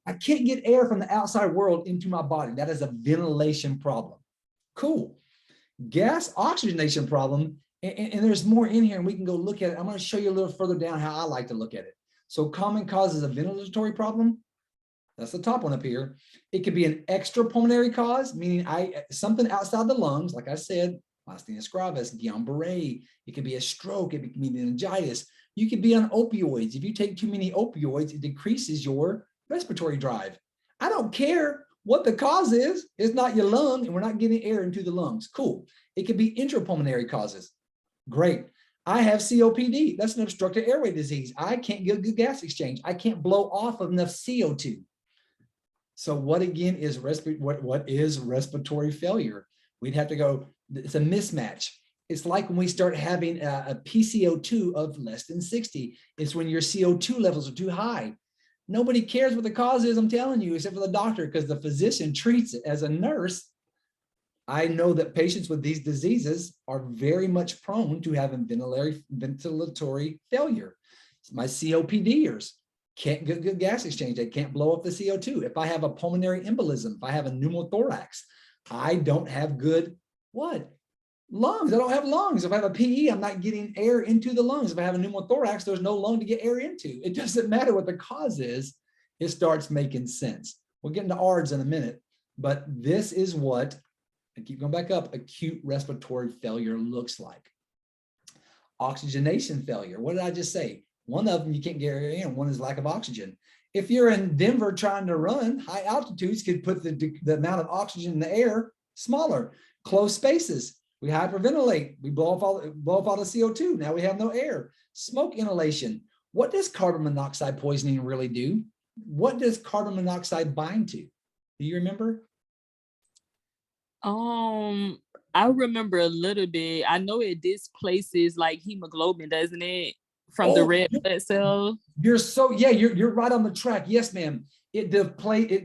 I can't get air from the outside world into my body. That is a ventilation problem. Cool. Gas oxygenation problem, and there's more in here, and we can go look at it. I'm going to show you a little further down how I like to look at it. So common causes of ventilatory problem, that's the top one up here. It could be an extrapulmonary cause, meaning something outside the lungs, like I said, myasthenia gravis, Guillain-Barré. It could be a stroke. It could be meningitis. You could be on opioids. If you take too many opioids, it decreases your respiratory drive. I don't care what the cause is. It's not your lung, and we're not getting air into the lungs. Cool. It could be intrapulmonary causes. Great. I have COPD. That's an obstructive airway disease. I can't get good gas exchange. I can't blow off enough CO2. So what again is what is respiratory failure? We'd have to go, it's a mismatch. It's like when we start having a PCO2 of less than 60. It's when your CO2 levels are too high. Nobody cares what the cause is, I'm telling you, except for the doctor, because the physician treats it. As a nurse, I know that patients with these diseases are very much prone to having ventilatory failure. My COPDers can't get good gas exchange. They can't blow up the CO2. If I have a pulmonary embolism, if I have a pneumothorax, I don't have good, what? Lungs. I don't have lungs. If I have a PE, I'm not getting air into the lungs. If I have a pneumothorax, there's no lung to get air into. It doesn't matter what the cause is. It starts making sense. We'll get into ARDS in a minute, but this is what, I keep going back up, acute respiratory failure looks like. Oxygenation failure. What did I just say? One of them, you can't get air in. One is lack of oxygen. If you're in Denver trying to run, high altitudes could put the amount of oxygen in the air smaller. Closed spaces. We hyperventilate. We blow off all the CO2. Now we have no air. Smoke inhalation. What does carbon monoxide poisoning really do? What does carbon monoxide bind to? Do you remember? I remember a little bit. I know it displaces like hemoglobin, doesn't it? From the red blood cell. You're right on the track. Yes, ma'am. It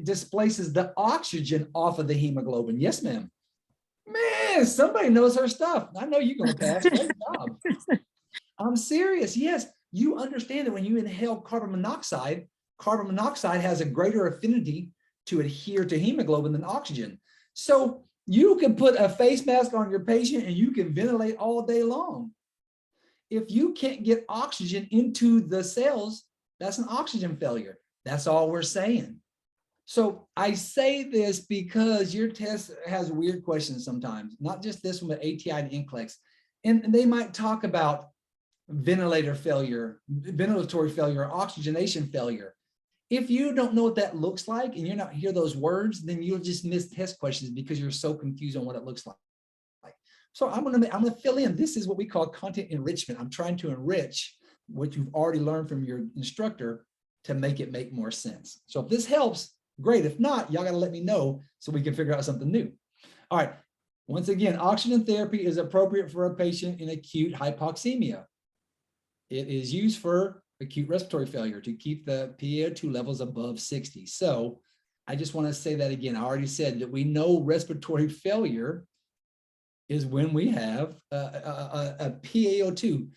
displaces the oxygen off of the hemoglobin. Yes, ma'am. Man, somebody knows her stuff. I know you're going to pass. Great job. I'm serious. Yes, you understand that when you inhale carbon monoxide has a greater affinity to adhere to hemoglobin than oxygen. So you can put a face mask on your patient and you can ventilate all day long. If you can't get oxygen into the cells, that's an oxygen failure. That's all we're saying. So I say this because your test has weird questions sometimes, not just this one, but ATI and NCLEX. And they might talk about ventilatory failure, oxygenation failure. If you don't know what that looks like and you're not hear those words, then you'll just miss test questions because you're so confused on what it looks like. So I'm gonna fill in. This is what we call content enrichment. I'm trying to enrich what you've already learned from your instructor to make it make more sense. So if this helps, great. If not, y'all got to let me know so we can figure out something new. All right. Once again, oxygen therapy is appropriate for a patient in acute hypoxemia. It is used for acute respiratory failure to keep the PaO2 levels above 60. So I just want to say that again. I already said that we know respiratory failure is when we have a PaO2.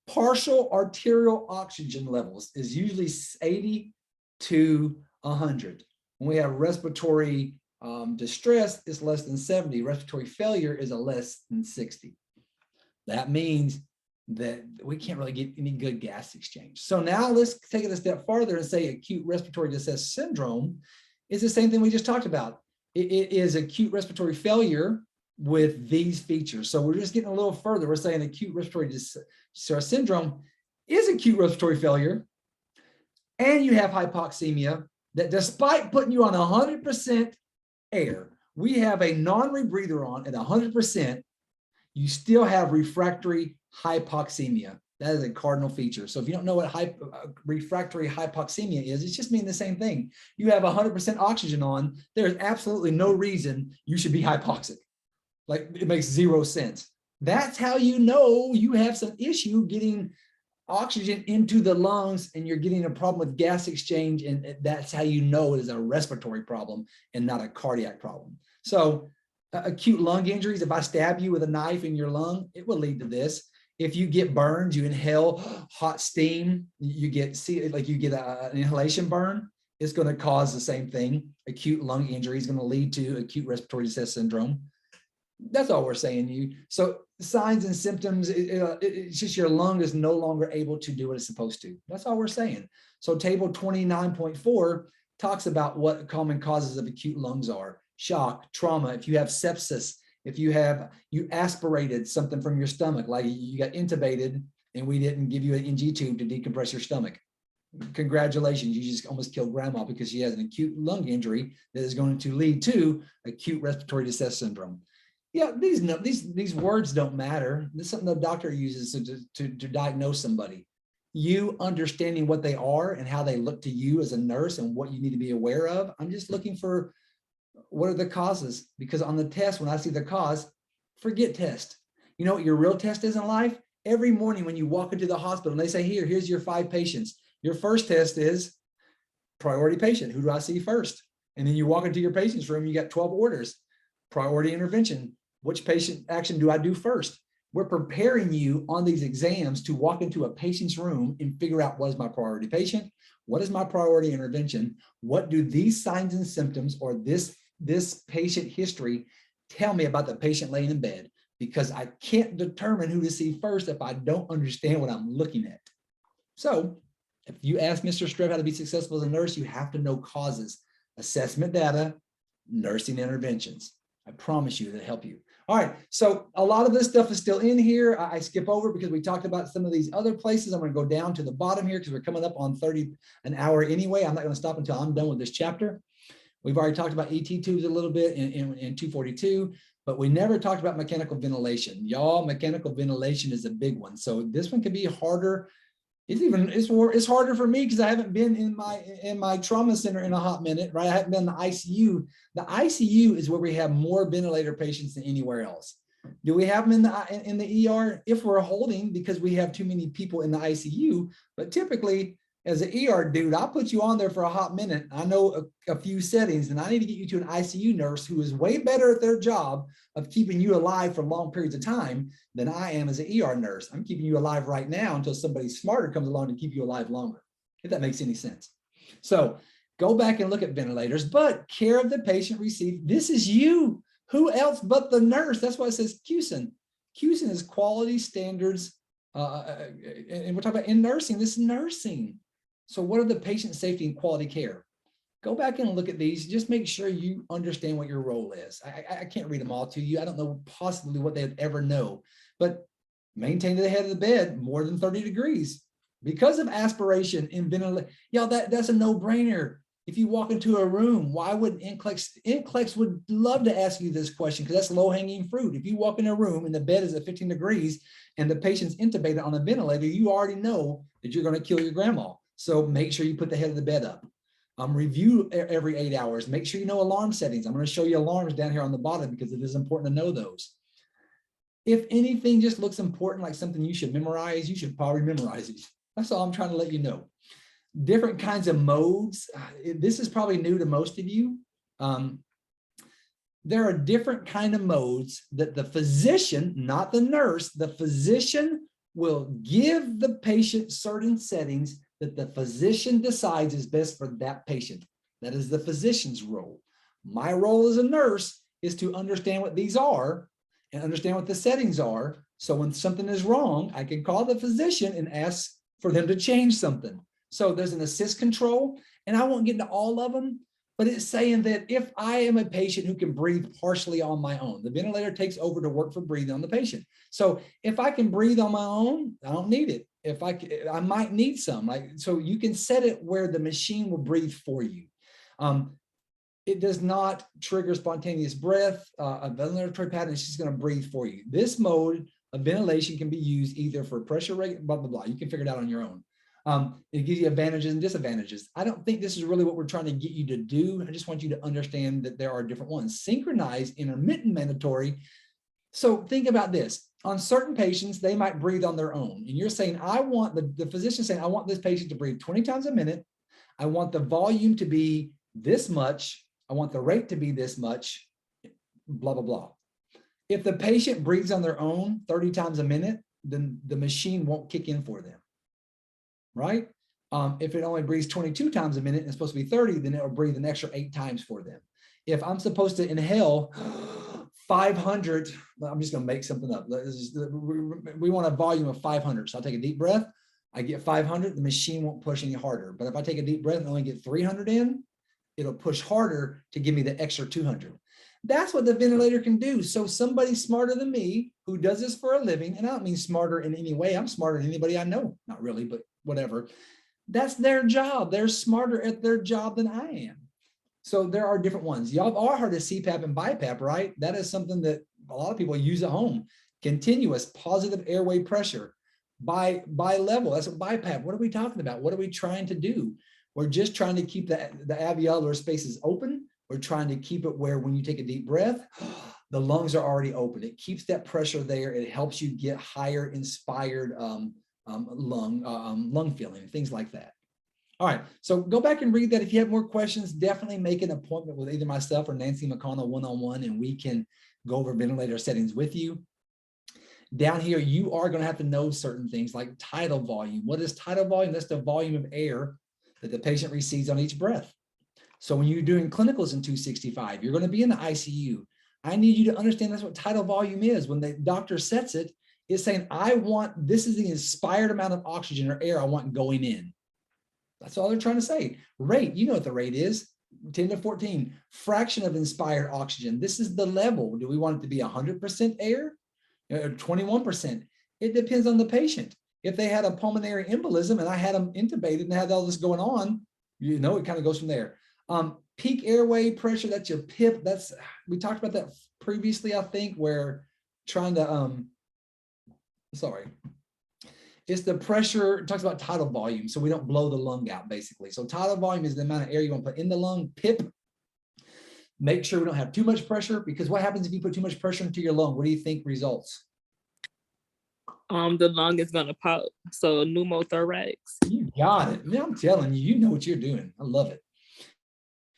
Partial arterial oxygen levels is usually 80 to 100. When we have respiratory distress, it's less than 70. Respiratory failure is a less than 60. That means that we can't really get any good gas exchange. So now let's take it a step farther and say acute respiratory distress syndrome is the same thing we just talked about. It is acute respiratory failure with these features. So we're just getting a little further. We're saying acute respiratory distress syndrome is acute respiratory failure, and you have hypoxemia that despite putting you on 100% air, we have a non-rebreather on at 100%, you still have refractory hypoxemia. That is a cardinal feature. So if you don't know what refractory hypoxemia is, it's just mean the same thing. You have 100% oxygen on. There's absolutely no reason you should be hypoxic. Like, it makes zero sense. That's how you know you have some issue getting oxygen into the lungs and you're getting a problem with gas exchange. And that's how you know it is a respiratory problem and not a cardiac problem. So acute lung injuries, if I stab you with a knife in your lung, it will lead to this. If you get burned, you inhale hot steam, you get an inhalation burn, it's going to cause the same thing. Acute lung injury is going to lead to acute respiratory distress syndrome. That's all we're saying. So signs and symptoms, it's just your lung is no longer able to do what it's supposed to. That's all we're saying. So table 29.4 talks about what common causes of acute lungs are. Shock, trauma, if you have sepsis, if you aspirated something from your stomach, like you got intubated and we didn't give you an NG tube to decompress your stomach. Congratulations, you just almost killed grandma because she has an acute lung injury that is going to lead to acute respiratory distress syndrome. Yeah, these words don't matter. This is something the doctor uses to diagnose somebody. You understanding what they are and how they look to you as a nurse and what you need to be aware of. I'm just looking for what are the causes, because on the test, when I see the cause, forget test. You know what your real test is in life? Every morning when you walk into the hospital and they say, here's your 5 patients. Your first test is priority patient. Who do I see first? And then you walk into your patient's room, you got 12 orders. Priority intervention. Which patient action do I do first? We're preparing you on these exams to walk into a patient's room and figure out what is my priority patient? What is my priority intervention? What do these signs and symptoms or this patient history tell me about the patient laying in bed? Because I can't determine who to see first if I don't understand what I'm looking at. So if you ask Mr. Streb how to be successful as a nurse, you have to know causes, assessment data, nursing interventions. I promise you it'll help you. All right, so a lot of this stuff is still in here. I skip over because we talked about some of these other places. I'm going to go down to the bottom here because we're coming up on an hour anyway. I'm not going to stop until I'm done with this chapter. We've already talked about ET tubes a little bit in 242, but we never talked about mechanical ventilation. Y'all, mechanical ventilation is a big one. So this one can be harder. It's harder for me because I haven't been in my trauma center in a hot minute, right? I haven't been in the ICU. The ICU is where we have more ventilator patients than anywhere else. Do we have them in the ER? If we're holding, because we have too many people in the ICU, but typically as an ER dude, I'll put you on there for a hot minute. I know a few settings, and I need to get you to an ICU nurse who is way better at their job of keeping you alive for long periods of time than I am as an ER nurse. I'm keeping you alive right now until somebody smarter comes along to keep you alive longer, if that makes any sense. So go back and look at ventilators, but care of the patient received. This is you. Who else but the nurse? That's why it says QSIN. QSIN is quality standards, and we're talking about in nursing. This is nursing. So what are the patient safety and quality care? Go back and look at these. Just make sure you understand what your role is. I can't read them all to you. I don't know possibly what they'd ever know, but maintain the head of the bed more than 30 degrees because of aspiration and ventilation. Y'all, that's a no-brainer. If you walk into a room, why would NCLEX would love to ask you this question because that's low-hanging fruit. If you walk in a room and the bed is at 15 degrees and the patient's intubated on a ventilator, you already know that you're going to kill your grandma. So make sure you put the head of the bed up. Review every 8 hours. Make sure you know alarm settings. I'm going to show you alarms down here on the bottom because it is important to know those. If anything just looks important, like something you should memorize, you should probably memorize it. That's all I'm trying to let you know. Different kinds of modes. This is probably new to most of you. There are different kind of modes that the physician, not the nurse, the physician will give the patient certain settings that the physician decides is best for that patient. That is the physician's role. My role as a nurse is to understand what these are and understand what the settings are. So when something is wrong, I can call the physician and ask for them to change something. So there's an assist control, and I won't get into all of them, but it's saying that if I am a patient who can breathe partially on my own, the ventilator takes over to work for breathing on the patient. So if I can breathe on my own, I don't need it. If I might need some, like, so you can set it where the machine will breathe for you. It does not trigger spontaneous breath. A ventilatory pattern is just going to breathe for you. This mode of ventilation can be used either for pressure rate, blah, blah, blah. You can figure it out on your own. It gives you advantages and disadvantages. I don't think this is really what we're trying to get you to do. I just want you to understand that there are different ones. Synchronized, intermittent, mandatory. So think about this. On certain patients, they might breathe on their own. And you're saying, I want the physician saying, I want this patient to breathe 20 times a minute. I want the volume to be this much. I want the rate to be this much, blah, blah, blah. If the patient breathes on their own 30 times a minute, then the machine won't kick in for them, right? If it only breathes 22 times a minute and it's supposed to be 30, then it'll breathe an extra 8 times for them. If I'm supposed to inhale 500, I'm just going to make something up. We want a volume of 500. So I'll take a deep breath. I get 500. The machine won't push any harder. But if I take a deep breath and only get 300 in, it'll push harder to give me the extra 200. That's what the ventilator can do. So somebody smarter than me who does this for a living, and I don't mean smarter in any way, I'm smarter than anybody I know. Not really, but whatever. That's their job. They're smarter at their job than I am. So there are different ones. Y'all have all heard of CPAP and BiPAP, right? That is something that a lot of people use at home. Continuous positive airway pressure by level. That's what BiPAP. What are we talking about? What are we trying to do? We're just trying to keep the alveolar spaces open. We're trying to keep it where when you take a deep breath, the lungs are already open. It keeps that pressure there. It helps you get higher inspired lung feeling, things like that. All right, so go back and read that. If you have more questions, definitely make an appointment with either myself or Nancy McConnell one-on-one, and we can go over ventilator settings with you. Down here, you are going to have to know certain things like tidal volume. What is tidal volume? That's the volume of air that the patient receives on each breath. So when you're doing clinicals in 265, you're going to be in the ICU. I need you to understand that's what tidal volume is. When the doctor sets it, it's saying, this is the inspired amount of oxygen or air I want going in. That's all they're trying to say. Rate, you know what the rate is, 10 to 14. Fraction of inspired oxygen. This is the level. Do we want it to be 100% air or 21%? It depends on the patient. If they had a pulmonary embolism and I had them intubated and had all this going on, you know, it kind of goes from there. Peak airway pressure, that's your PIP. We talked about that previously, I think, where trying to, it's the pressure. It talks about tidal volume, so we don't blow the lung out, basically. So tidal volume is the amount of air you want to put in the lung. PIP, make sure we don't have too much pressure, because what happens if you put too much pressure into your lung? What do you think results? The lung is going to pop, so pneumothorax. You got it. Man, I'm telling you, you know what you're doing. I love it.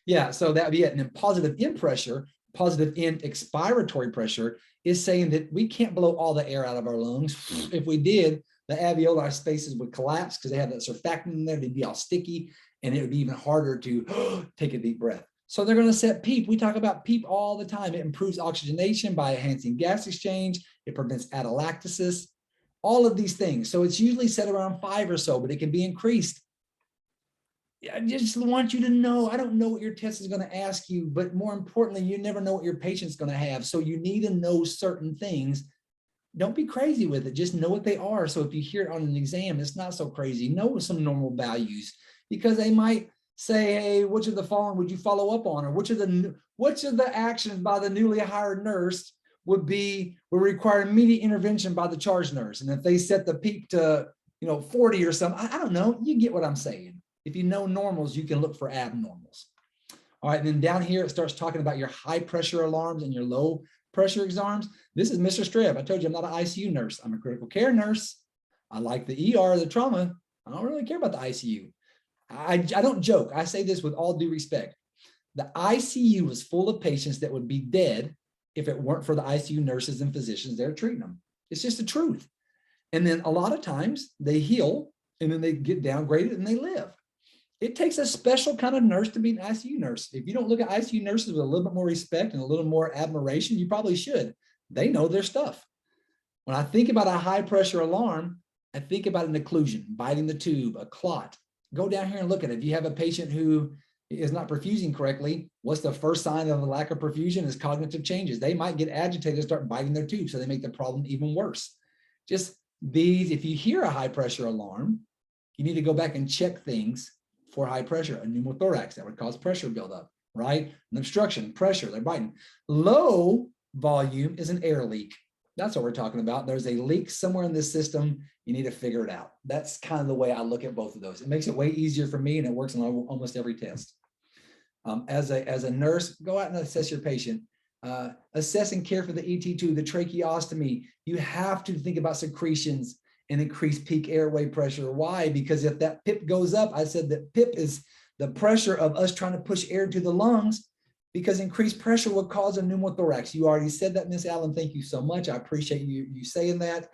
Yeah, so that would be it. And then positive end pressure, positive end expiratory pressure is saying that we can't blow all the air out of our lungs. If we did, the alveolar spaces would collapse because they have that surfactant in there. They'd be all sticky, and it would be even harder to take a deep breath. So they're going to set PEEP. We talk about PEEP all the time. It improves oxygenation by enhancing gas exchange. It prevents atelectasis, all of these things. So it's usually set around 5 or so, but it can be increased. I just want you to know, I don't know what your test is going to ask you, but more importantly, you never know what your patient's going to have. So you need to know certain things. Don't be crazy with it. Just know what they are. So if you hear it on an exam, it's not so crazy. Know some normal values, because they might say, hey, which of the following would you follow up on? Or which of the actions by the newly hired nurse would require immediate intervention by the charge nurse? And if they set the PEEP to, 40 or something, I don't know. You get what I'm saying. If you know normals, you can look for abnormals. All right, and then down here, it starts talking about your high pressure alarms and your low pressure alarms. This is Mr. Streb. I told you I'm not an ICU nurse. I'm a critical care nurse. I like the ER, the trauma. I don't really care about the ICU. I don't joke. I say this with all due respect. The ICU was full of patients that would be dead if it weren't for the ICU nurses and physicians there treating them. It's just the truth. And then a lot of times they heal and then they get downgraded and they live. It takes a special kind of nurse to be an ICU nurse. If you don't look at ICU nurses with a little bit more respect and a little more admiration, you probably should. They know their stuff. When I think about a high pressure alarm, I think about an occlusion, biting the tube, a clot. Go down here and look at it. If you have a patient who is not perfusing correctly, what's the first sign of a lack of perfusion? Is cognitive changes. They might get agitated, start biting their tube, so they make the problem even worse. Just these, if you hear a high pressure alarm, you need to go back and check things for high pressure. A pneumothorax, that would cause pressure buildup, right? An obstruction, pressure, they're biting. Low volume is an air leak. That's what we're talking about. There's a leak somewhere in this system. You need to figure it out. That's kind of the way I look at both of those. It makes it way easier for me, and it works on almost every test. As a nurse, go out and assess your patient. Assess and care for the ET tube, the tracheostomy. You have to think about secretions and increase peak airway pressure. Why? Because if that PIP goes up, I said that PIP is the pressure of us trying to push air to the lungs, because increased pressure will cause a pneumothorax. You already said that, Miss Allen. Thank you so much. I appreciate you saying that.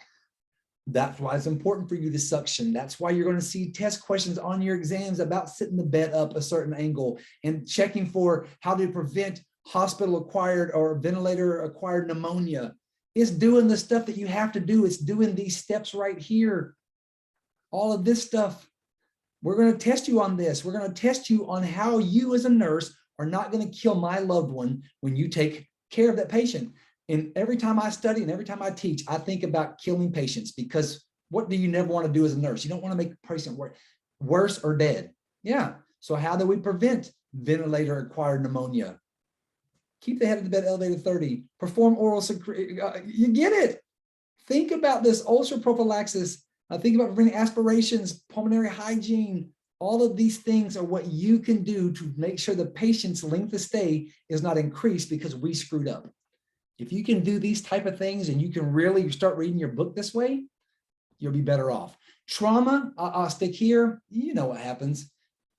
That's why it's important for you to suction. That's why you're going to see test questions on your exams about sitting the bed up a certain angle and checking for how to prevent hospital-acquired or ventilator-acquired pneumonia. It's doing the stuff that you have to do. It's doing these steps right here. All of this stuff. We're going to test you on this. We're going to test you on how you as a nurse are not going to kill my loved one when you take care of that patient. And every time I study and every time I teach, I think about killing patients, because what do you never want to do as a nurse? You don't want to make the patient worse or dead. Yeah. So how do we prevent ventilator-acquired pneumonia? Keep the head of the bed elevated 30. Perform oral you get it. Think about this ulcer prophylaxis. Think about preventing aspirations, pulmonary hygiene. All of these things are what you can do to make sure the patient's length of stay is not increased because we screwed up. If you can do these type of things and you can really start reading your book this way, you'll be better off. Trauma, I'll stick here. You know what happens.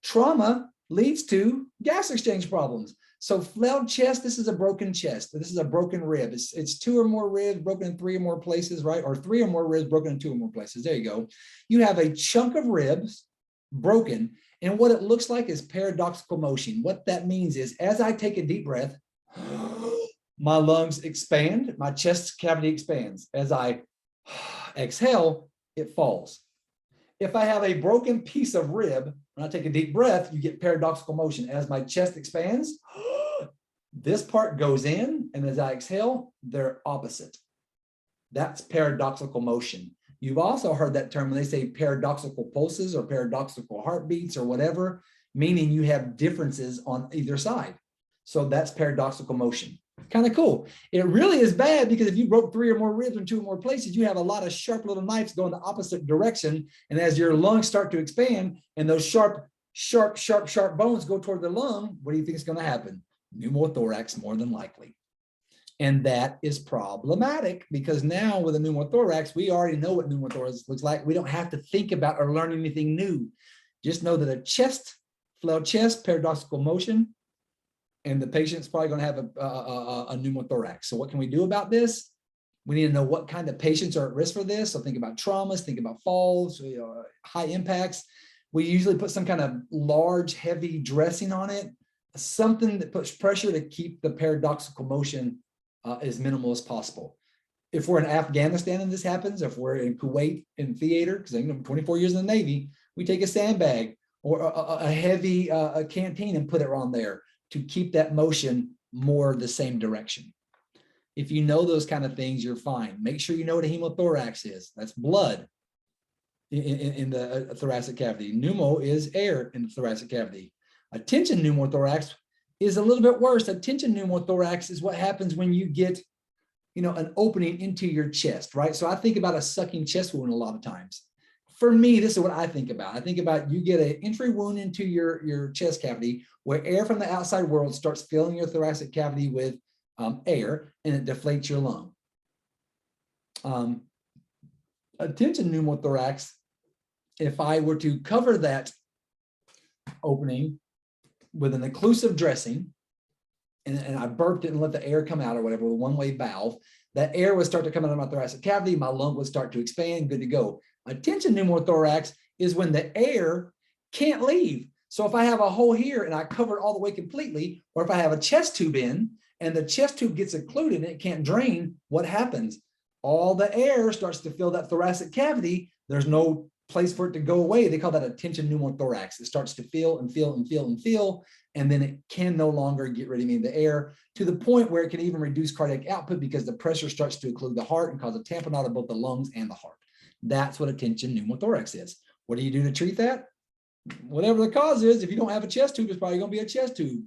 Trauma leads to gas exchange problems. So flailed chest, this is a broken chest. This is a broken rib. It's 2 or more ribs broken in 3 or more places, right? Or 3 or more ribs broken in 2 or more places. There you go. You have a chunk of ribs broken, and what it looks like is paradoxical motion. What that means is, as I take a deep breath, my lungs expand, my chest cavity expands. As I exhale, it falls. If I have a broken piece of rib, when I take a deep breath, you get paradoxical motion. As my chest expands, this part goes in, and as I exhale, they're opposite. That's paradoxical motion. You've also heard that term when they say paradoxical pulses or paradoxical heartbeats or whatever, meaning you have differences on either side. So that's paradoxical motion. Kind of cool. It really is bad, because if you broke 3 or more ribs in 2 or more places, you have a lot of sharp little knives going the opposite direction. And as your lungs start to expand and those sharp bones go toward the lung, what do you think is going to happen? Pneumothorax, more than likely. And that is problematic, because now with a pneumothorax, we already know what pneumothorax looks like. We don't have to think about or learn anything new. Just know that a chest, flailed chest, paradoxical motion, and the patient's probably going to have a pneumothorax. So what can we do about this? We need to know what kind of patients are at risk for this. So think about traumas, think about falls, high impacts. We usually put some kind of large, heavy dressing on it, something that puts pressure to keep the paradoxical motion as minimal as possible. If we're in Afghanistan and this happens, if we're in Kuwait in theater, because I'm 24 years in the Navy, we take a sandbag or a heavy canteen and put it on there to keep that motion more the same direction. If you know those kind of things, you're fine. Make sure you know what a hemothorax is. That's blood in the thoracic cavity. Pneumo is air in the thoracic cavity. A tension pneumothorax is a little bit worse. A tension pneumothorax is what happens when you get, an opening into your chest, right? So I think about a sucking chest wound a lot of times. For me, this is what I think about. I think about you get an entry wound into your chest cavity where air from the outside world starts filling your thoracic cavity with air, and it deflates your lung. A tension pneumothorax, if I were to cover that opening with an occlusive dressing, and I burped it and let the air come out or whatever with a one-way valve, that air would start to come out of my thoracic cavity, my lung would start to expand, good to go. A tension pneumothorax is when the air can't leave. So if I have a hole here and I cover it all the way completely, or if I have a chest tube in and the chest tube gets occluded and it can't drain, what happens? All the air starts to fill that thoracic cavity. There's no place for it to go away. They call that a tension pneumothorax. It starts to fill and fill and fill and fill. and then it can no longer get rid of any of the air, to the point where it can even reduce cardiac output because the pressure starts to occlude the heart and cause a tamponade of both the lungs and the heart. That's what a tension pneumothorax is. What do you do to treat that? Whatever the cause is, if you don't have a chest tube, it's probably going to be a chest tube.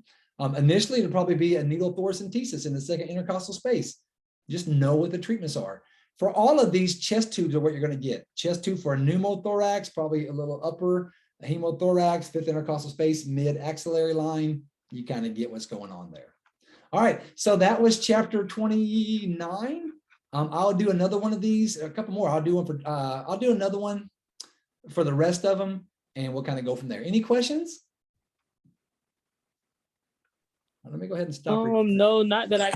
Initially, it'll probably be a needle thoracentesis in the second intercostal space. Just know what the treatments are. For all of these, chest tubes are what you're going to get. Chest tube for a pneumothorax, probably a little upper hemothorax, fifth intercostal space, mid axillary line. You kind of get what's going on there. All right, so that was chapter 29. I'll do another one of these, a couple more. I'll do another one for the rest of them, and we'll kind of go from there. Any questions? Let me go ahead and stop. No, not that I